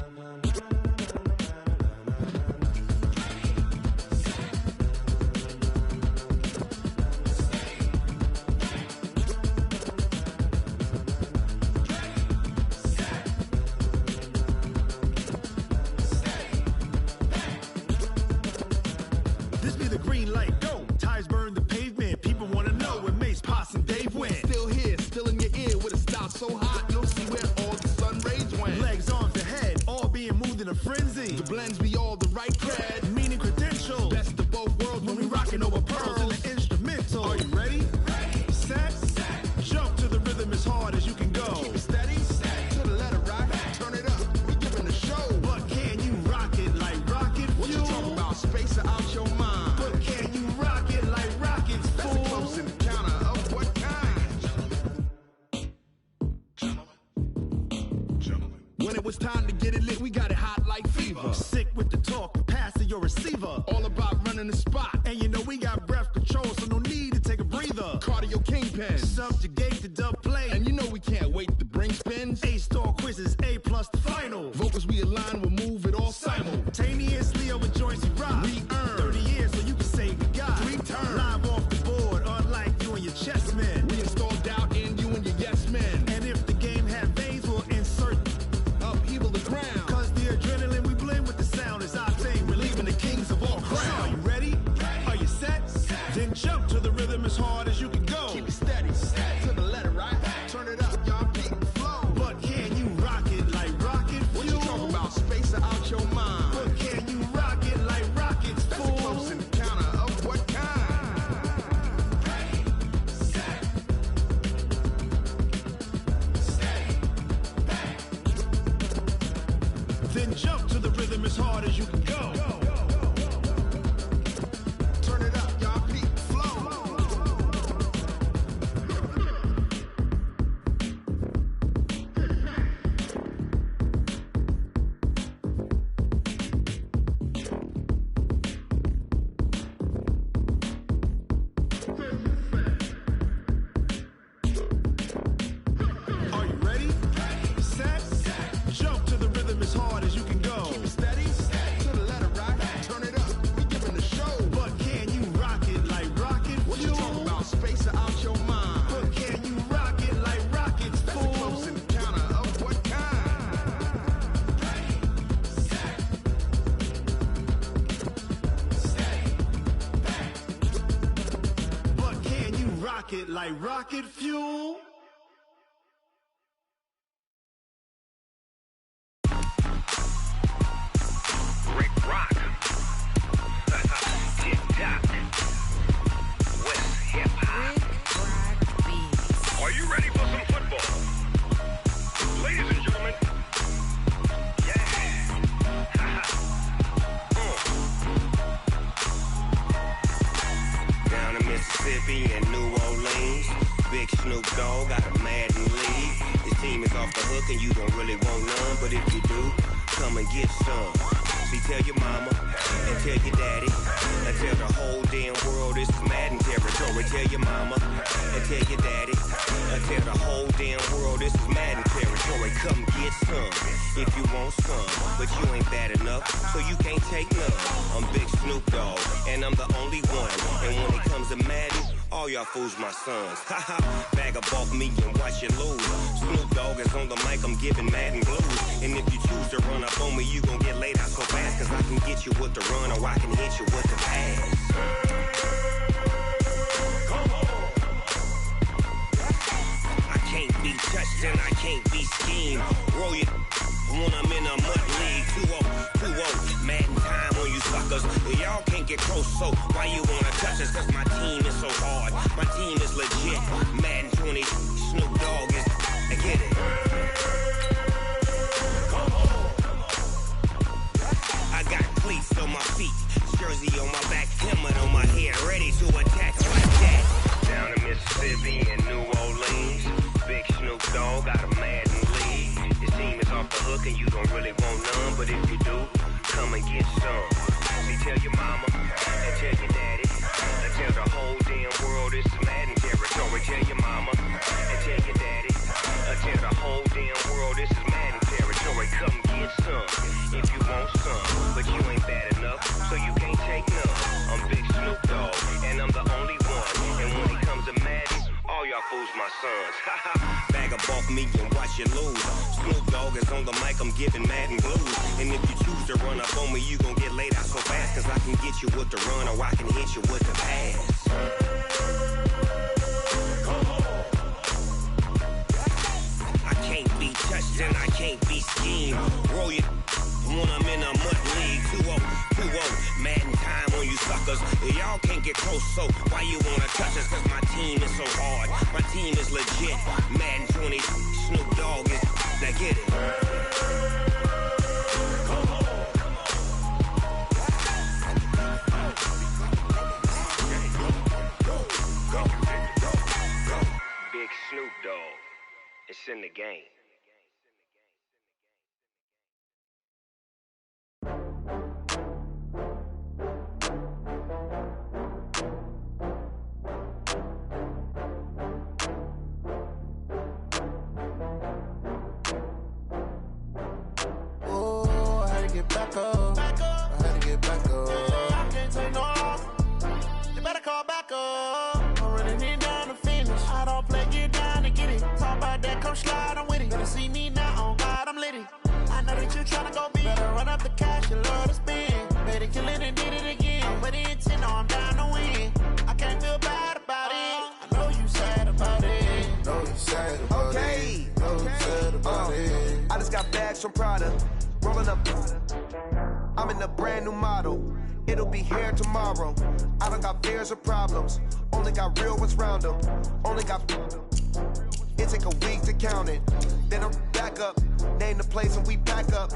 This be the green light, go. Tires burn the pavement. People want to know when Mace, Potts, and Dave went. Still here, still in your ear with a style so hot, you'll see where all the sun rays went. Legs on the head, all being moved in a frenzy. The blends be all the right cred, meaning credentials. Best of both worlds when we rockin' over pearls in the instrumental. Are you ready? Set. Jump to the rhythm as hard as you can go. Keep it steady, to the letter right. Turn it up, we giving a show. But can you rock it like rocket fuel? What you talking about? Space it out your mind. But can you rock it like rockets, fool? That's a close encounter of what kind? Gentlemen. When it was time to get it lit, we got it hot like fever. Sick with the talk, pass to your receiver. All about running the spot. And you know we got breath control, so no need to take a breather. Cardio kingpin, subjugate the dub play. And you know we can't wait to bring spins. A-star quizzes, A+ the final. Vocals we align, we'll move it all simultaneously over joints we rock. We earn 30 years so you can say we got 3 turns. Live off the board, unlike you and your chess men. We install doubt in you and your yes men. And if the game had veins, we'll insert upheaval the ground. Cause the adrenaline we blend with the sound is our thing. Relieving the kings of all crowns. Are you ready? Are you set? Then jump to the rhythm as hard as you can go. Keep it steady, to the letter right. Jump to the rhythm as hard as you can go. Turn it up, y'all. Peak flow. Are you ready? Set. Jump to the rhythm as hard as you can go. Keep it steady. To the letter right. Turn it up. We giving the show. But can you rock it like rocket? What you talking about? Space out your mind. But can you rock it like rockets? That's a close encounter of what kind? But can you rock it like rocket fuel? Rick Rock. Tick-tock. West hip-hop. Are you ready for some football? Ladies and gentlemen. Yeah. Down in Mississippi and New Orleans, Big Snoop Dogg got a Madden league. His team is off the hook and you don't really want none, but if you do, come and get some. See, tell your mama and tell your daddy and tell the whole damn world this is Madden territory. Tell your mama and tell your daddy and tell the whole damn world this is Madden territory. Come get some if you want some, but you ain't bad enough, so you can't take none. I'm Big Snoop Dogg and I'm the only one. And when it comes to Madden, all y'all fools my sons. Haha, bag up off me and watch you lose. Snoop Dogg is on the mic, I'm giving Madden blues. And if you choose to run up on me, you gon' get laid out so fast, cause I can get you with the run or I can hit you with the pass. Come on. I can't be touched and I can't be schemed. Roll it when I'm in a mud league. 2-0, Madden time on you suckers. Y'all can't get close, so why you wanna touch us? Cause my team is so hard, my team is legit. Madden 20, Snoop Dogg is, I get it. Come on. I got cleats on my feet, jersey on my back, helmet on my head, ready to attack like that. Down in Mississippi and New Orleans, Big Snoop Dogg got a Madden league. His team is off the hook and you don't really want none, but if you do, come and get some. See, tell your mama and tell your daddy and tell the whole damn world this is Madden territory. Tell your mama and tell your daddy and tell the whole damn world this is Madden territory. Come get some if you want some, but you ain't bad enough, so you can't take none. I'm Big Snoop Dogg and I'm the only one. And when it comes to Madden, all y'all fools my sons. Bag up off me and watch you lose. Snoop Dogg is on the mic, I'm giving Madden blues. And if you choose to run up on me, you gon' get laid out so fast, cause I can get you with the run or I can hit you with the pass. Come on. I can't be touched and I can't be schemed. Roll it when I'm in a mud league. 2-0, Madden time on you suckers. Y'all can't get close, so why you wanna touch us? Cause my team is so hard, my team is legit. Madden 20, Snoop Dogg is, now get it. Come on. Go. Big Snoop Dogg, it's in the game. Get back up. I had to get back up. I can't take no loss. You better call back up. I'm running it down to finish. I don't play, get down to get it. Talk about that, come slide, I'm with it. Better see me now, on God, I'm litty. I know that you tryna go big. Better run up the cash, you love to spend. Better kill it and did it again. I'm with the intent, no, I'm down to win. I can't feel bad about it. I know you sad about it. Know you sad about it. Know you sad about it. I just got bags from Prada. Rolling up, I'm in a brand new model. It'll be here tomorrow. I don't got fears or problems. Only got real ones round them. Only got. It take a week to count it. Then I'm back up. Name the place and we pack up.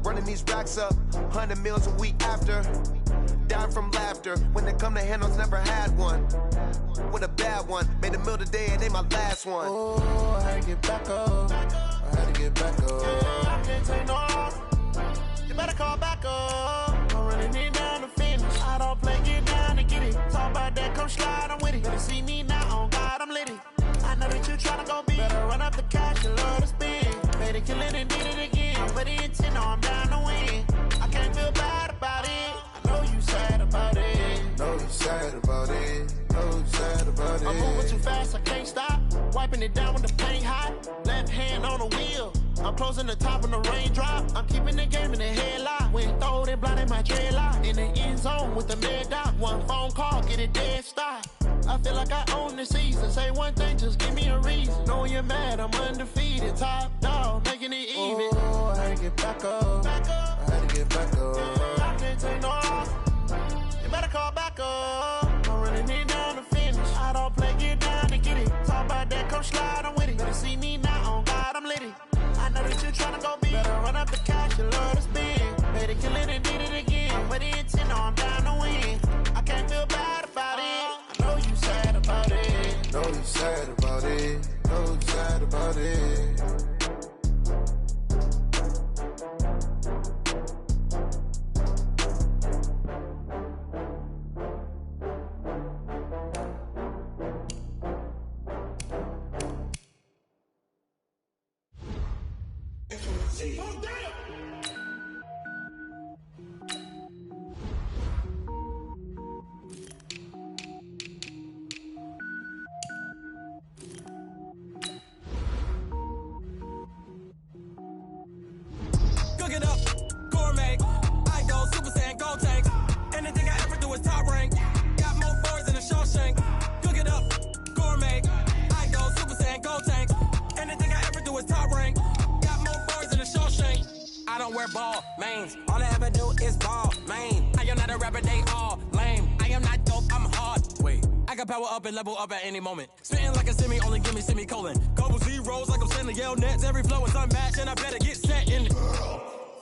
Running these racks up, 100 meals a week after. Dying from laughter. When they come to handles, never had one. With a bad one, made a meal today and they my last one. Oh, I had to get back up. I had to get back up. I can't take no loss. You better call back up. I'm running it down to finish. I don't play, get down to get it. Talk about that, come slide, I'm with it. Better see me now, on God, I'm lit it. I know that you tryna go big. Better run up the cash, you love to spend. Made it, kill it, and did it again. But the intent, no, I'm down to win. I can't feel bad about it. I know you sad about it. Know you sad about it. Know you sad about it. I'm moving too fast, I can't stop. Wiping it down with the paint hot. Left hand on the wheel. I'm closing the top when the raindrop. I'm keeping the game in the headlock. When throwed and blinded my dreadlock. In the end zone with the mad dot. One phone call, get it dead stop. I feel like I own the season. Say one thing, just give me a reason. Knowing you're mad, I'm undefeated. Top dog, making it even. Oh, I had to get back up. I had to get back up. I can't take no loss. You better call back up. I'm running it down to finish. I don't play, get down to get it. Talk about that, come slide, I'm with it. Better see me now, on God, I'm lit it. I know that you tryna go big. Better run up the cash, you love to spend. Better kill it and did it again. But the intent, no, I'm down to win. I can't feel bad about it. I know you sad about it. Know you sad about it. Know you sad about it. Cook it up, gourmet. I go Super Saiyan, gold tank. Anything I ever do is top rank. Got more boys than a Shawshank. Cook it up, gourmet. I go Super Saiyan, gold tank. Anything I ever do is top rank. Got more boys than a Shawshank. I don't wear ball mains. All I ever do is ball main. I am not a rapper, they all lame. I am not dope, I'm hard. Wait, I can power up and level up at any moment. Spitting like a semi, only give me semicolon. Couple zeros like I'm sending yell nets. Every flow is unmatched and I better get set in.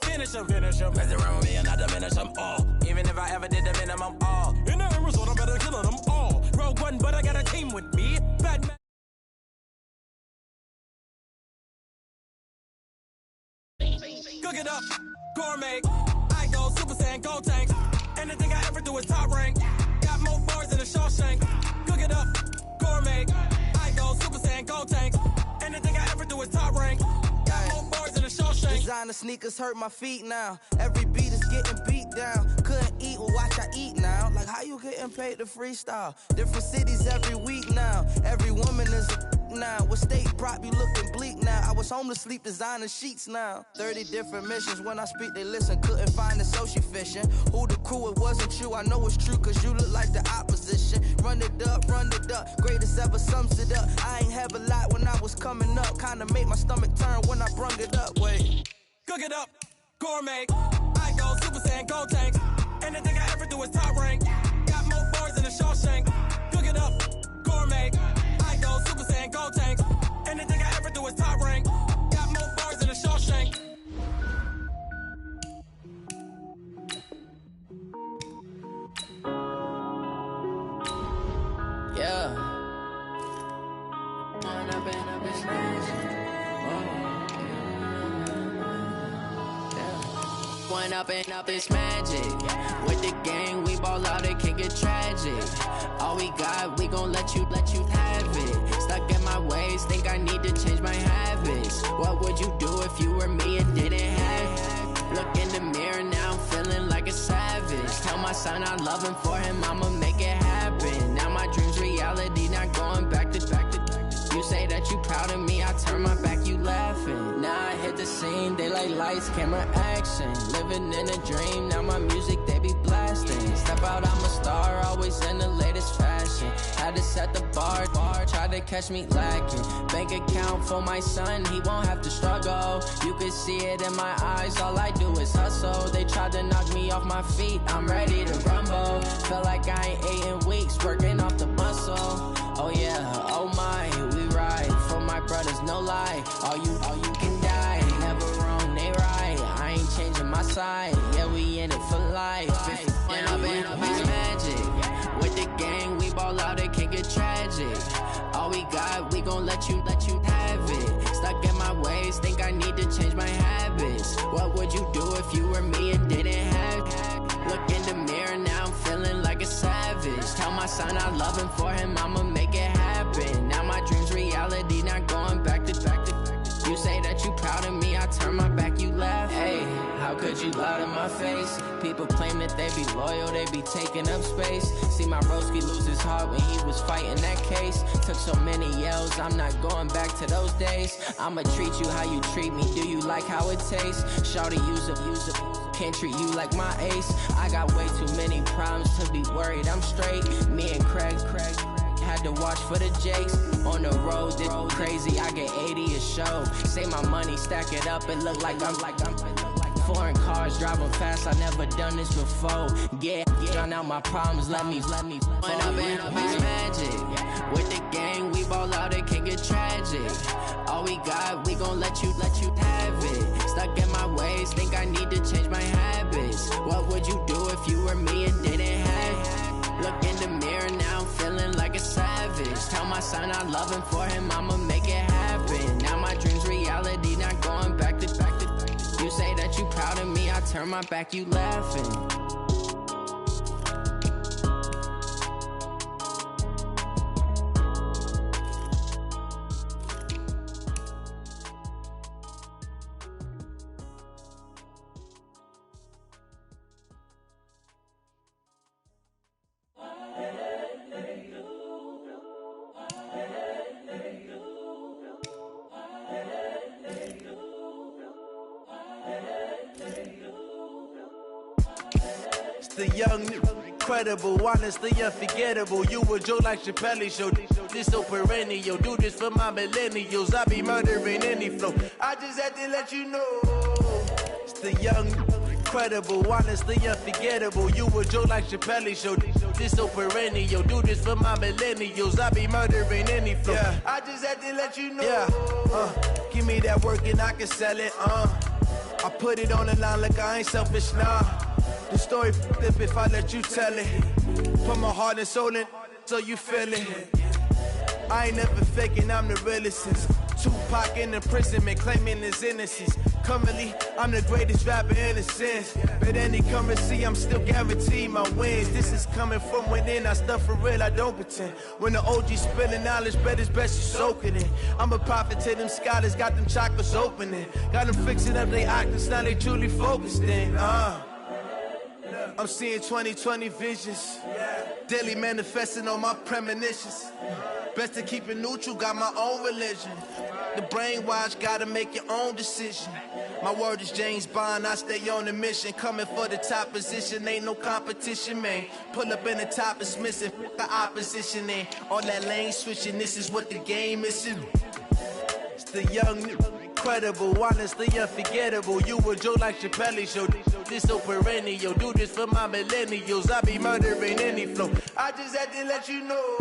Finish him. Mess around with me and I diminish them all. Even if I ever did the minimum, all. In the end result, I'm better killing them all. Rogue one, but I got a team with me. Batman. Cook it up, gourmet. I go Super Saiyan, gold tank. Anything I ever do is top rank. Got more bars than a Shawshank. Cook it up, gourmet. I go Super Saiyan, gold tank. Anything I ever do is top rank. Got more bars than a Shawshank. Designer sneakers hurt my feet now. Every beat is getting beat down. Couldn't eat, well watch I eat now. Like how you getting paid to freestyle? Different cities every week now. Every woman is a now. What state prop you looking bleak now? I was home to sleep designing sheets now. 30 different missions. When I speak they listen. Couldn't find it so she fishing. Who the crew, it wasn't you. I know it's true cause you look like the opposition. Run it up. Greatest ever sums it up. I ain't have a lot when I was coming up. Kinda made my stomach turn when I brung it up. Wait. Cook it up, gourmet. I go Super Saiyan, gold tank. Anything I ever do is top rank. Got more bars than a Shawshank. Cook it up, gourmet. I go Super Saiyan, gold tank. Anything I ever do is top rank. Got more bars than a Shawshank. Yeah. One up and up, it's magic. With the gang, we ball out, it can get tragic. All we got, we gon' let you have it. Stuck in my ways, think I need to change my habits. What would you do if you were me and didn't have it? Look in the mirror, now I'm feeling like a savage. Tell my son I love him, for him I'ma make it happen. Now my dream's reality, not going back to. You say that you proud of me, I turn my back, you laughing. Now I hit the scene, they like lights, camera, action. Living in a dream, now my music, they be blasting. Step out, I'm a star, always in the latest fashion. Had to set the bar, try to catch me lacking. Bank account for my son, he won't have to struggle. You can see it in my eyes, all I do is hustle. They tried to knock me off my feet, I'm ready to rumble. Feel like I ain't ate in weeks, working off the muscle. Oh yeah, oh my, we ride for my brothers, no lie. All you can die, never wrong, they right. I ain't changing my side. Yeah, we in it for life. When up in it's magic. With the gang, we ball out, it can get tragic. All we got, we gon' let you have it. Stuck in my ways, think I need to change my habits. What would you do if you were me and didn't have it? Look in the mirror, now I'm feeling like a savage. Tell my son I love him, for him I'ma make it happen. Now my dream's reality, not going back to. You say that you proud of me, I turn my back, you laugh. Hey, how could you lie to my face? People claim that they be loyal, they be taking up space. See my broski lose his heart when he was fighting that case. Took so many yells, I'm not going back to those days. I'ma treat you how you treat me, do you like how it tastes? Shawty, use a can't treat you like my ace. I got way too many problems to be worried, I'm straight. Me and Craig had to watch for the Jakes. On the road, this crazy, I get 80 a show. Say my money, stack it up, it look like I'm foreign cars, driving fast, I never done this before. Yeah, drown out my problems, let me. When up in it's magic. With the gang, we ball out, it can get tragic. All we got, we gon' let you have it. Stuck in my ways, think I need to change my habits. What would you do if you were me and didn't have it? Look in the mirror, now I'm feeling like a savage. Tell my son I love him, for him I'ma make it happen. Now my dream's reality, not going back to. You say that you proud of me, I turn my back, you laughing. The young, incredible, honestly unforgettable. You a Joe like Chappelle show. This so perennial. Do this for my millennials. I be murdering any flow. I just had to let you know. It's the young, incredible, honestly unforgettable. You a Joe like Chappelle show. This so perennial. Do this for my millennials. I be murdering any flow. Yeah. I just had to let you know. Yeah. Give me that work and I can sell it. I put it on the line like I ain't selfish, nah. The story flip if I let you tell it. Put my heart and soul in so you feel it. I ain't never faking, I'm the realest since Tupac in imprisonment, claiming his innocence. Currently, I'm the greatest rapper in a sense. But any currency, I'm still guaranteed my wins. This is coming from within, I stuff for real, I don't pretend. When the OG spilling knowledge, bet it's best you soak it in. I'm a prophet to them scholars, got them chakras opening. Got them fixing up they octaves, now they truly focused in. I'm seeing 2020 visions, daily manifesting on my premonitions. Best to keep it neutral, got my own religion. The brainwash, gotta make your own decision. My word is James Bond, I stay on the mission. Coming for the top position, ain't no competition, man. Pull up in the top, it's missing, fuck the opposition, and all that lane switching, this is what the game is. It's the young, incredible, honestly unforgettable. You a Joe like Chappelle show. This so perennial. Do this for my millennials. I be murdering any flow. I just had to let you know.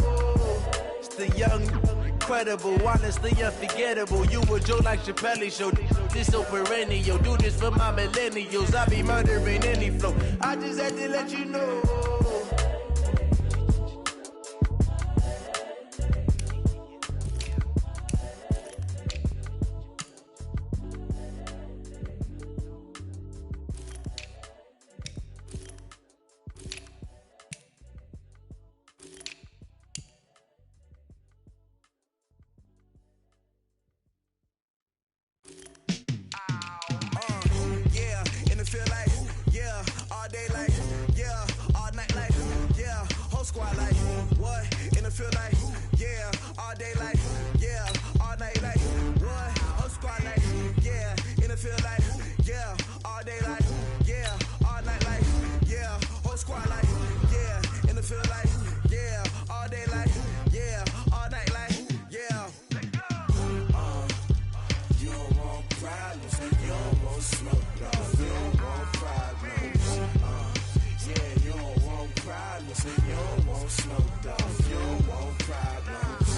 It's the young, incredible, honestly unforgettable. You a Joe like Chappelle show. This so perennial. Do this for my millennials. I be murdering any flow. I just had to let you know. Squad like, what? In the field like, yeah, all day like, yeah, all night like, what? Whole squad like, yeah, in the field like, yeah, all day like, yeah, all night like, yeah, whole squad like, yeah, in the field like, yeah, all day like, yeah, all night like, yeah. You don't want problems, you don't want smoke, dog. You don't want problems, yeah, you don't want problems, you don't want smoke, dog. You don't want problems,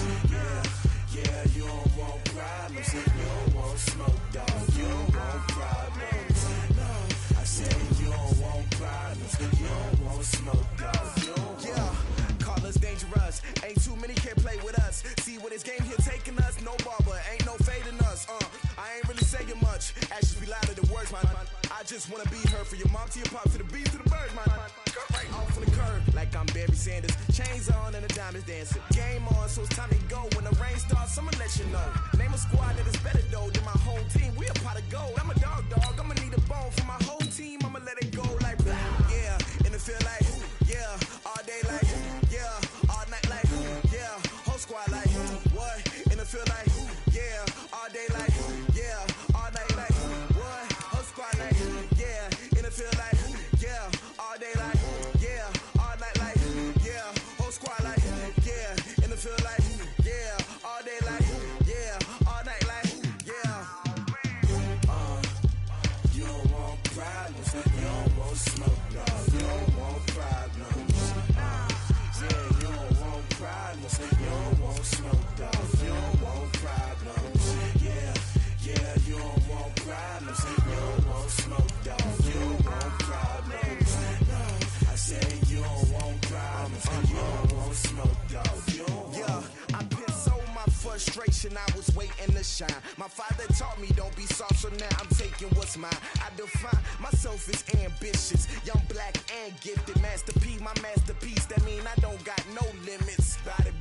yeah, you don't want problems, you don't want smoke, dog. You don't want problems, no, I said ain't too many can play with us. See where this game here taking us? No barber, ain't no fading us. I ain't really saying much. Actions be louder than words, man. I just wanna be heard from your mom to your pop to the beat to the birds, man. Cut right off on the curb, like I'm Barry Sanders. Chains on and the diamonds dancing. Game on, so it's time to go. When the rain starts, I'ma let you know. Name a squad that is better though than my home team. We a pot of gold. I'm a dog. I'ma need a bone for my whole team. I'ma let it go like yeah, and it feel like yeah, all day like yeah, all night like yeah, whole squad like what? And it feel like yeah, all day like yeah, all night like what? Whole squad like yeah, and it feel like yeah, all day like yeah, all night like yeah, whole squad like yeah, and it feel like yeah, all day like yeah, all night like yeah. You don't want problems, you don't want smoke, dog. You don't want problems. Yeah, you don't want problems, you don't want smoke, dog. You don't want problems. Yeah, you don't want problems, you don't want smoke, dog. You don't want problems. No, I said you don't want problems, you don't want smoke, dog. You don't want. I've been so my frustration, I was waiting to shine. My father taught me don't be soft, so now I'm taking what's mine. I define myself as ambitious, young, black, and gifted. Master P, my masterpiece. That mean I don't got no limits. Bout it,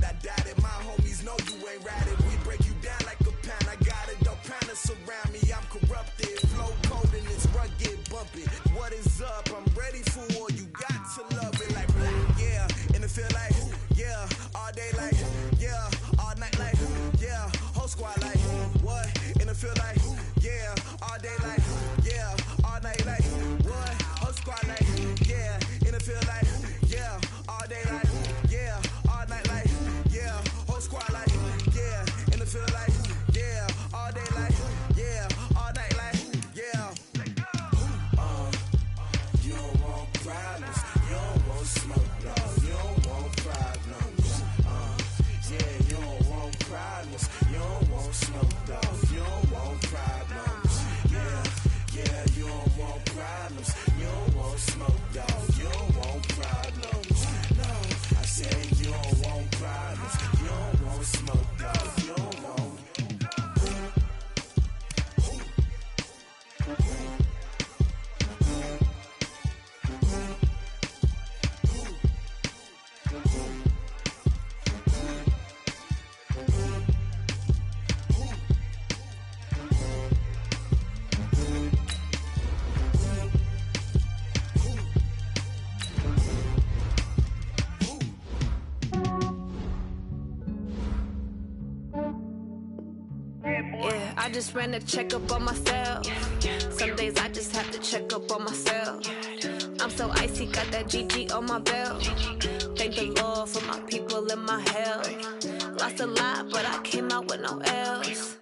I doubt it. My homies know you ain't ratted. We break you down like a pound. I got it, don't pound to surround me. I'm corrupted, flow cold and it's rugged, bumpy. What is up? I'm ready for war. You got to love it like yeah, and it feel like yeah, all day like yeah, all night like yeah, whole squad like what? And it feel like yeah, all day like yeah, all night like what? Whole squad like yeah, and it feel like yeah, all day like yeah, all night like yeah, whole squad like yeah, and it feel like yeah, all day like yeah, all night like yeah. You don't want problems, you don't want smoke, no, you don't want problems. Yeah, you don't want problems, you don't want smoke, dog. You don't want problems. Yeah, you don't want problems, you don't want smoke, dog. You don't want problems. No, I said you don't want problems, you don't want smoke, dog. You don't want. Yeah, I just ran a checkup on myself. Some days I just have to check up on myself. I'm so icy, got that GG on my belt. Thank the Lord for my people and my health. Lost a lot, but I came out with no L's.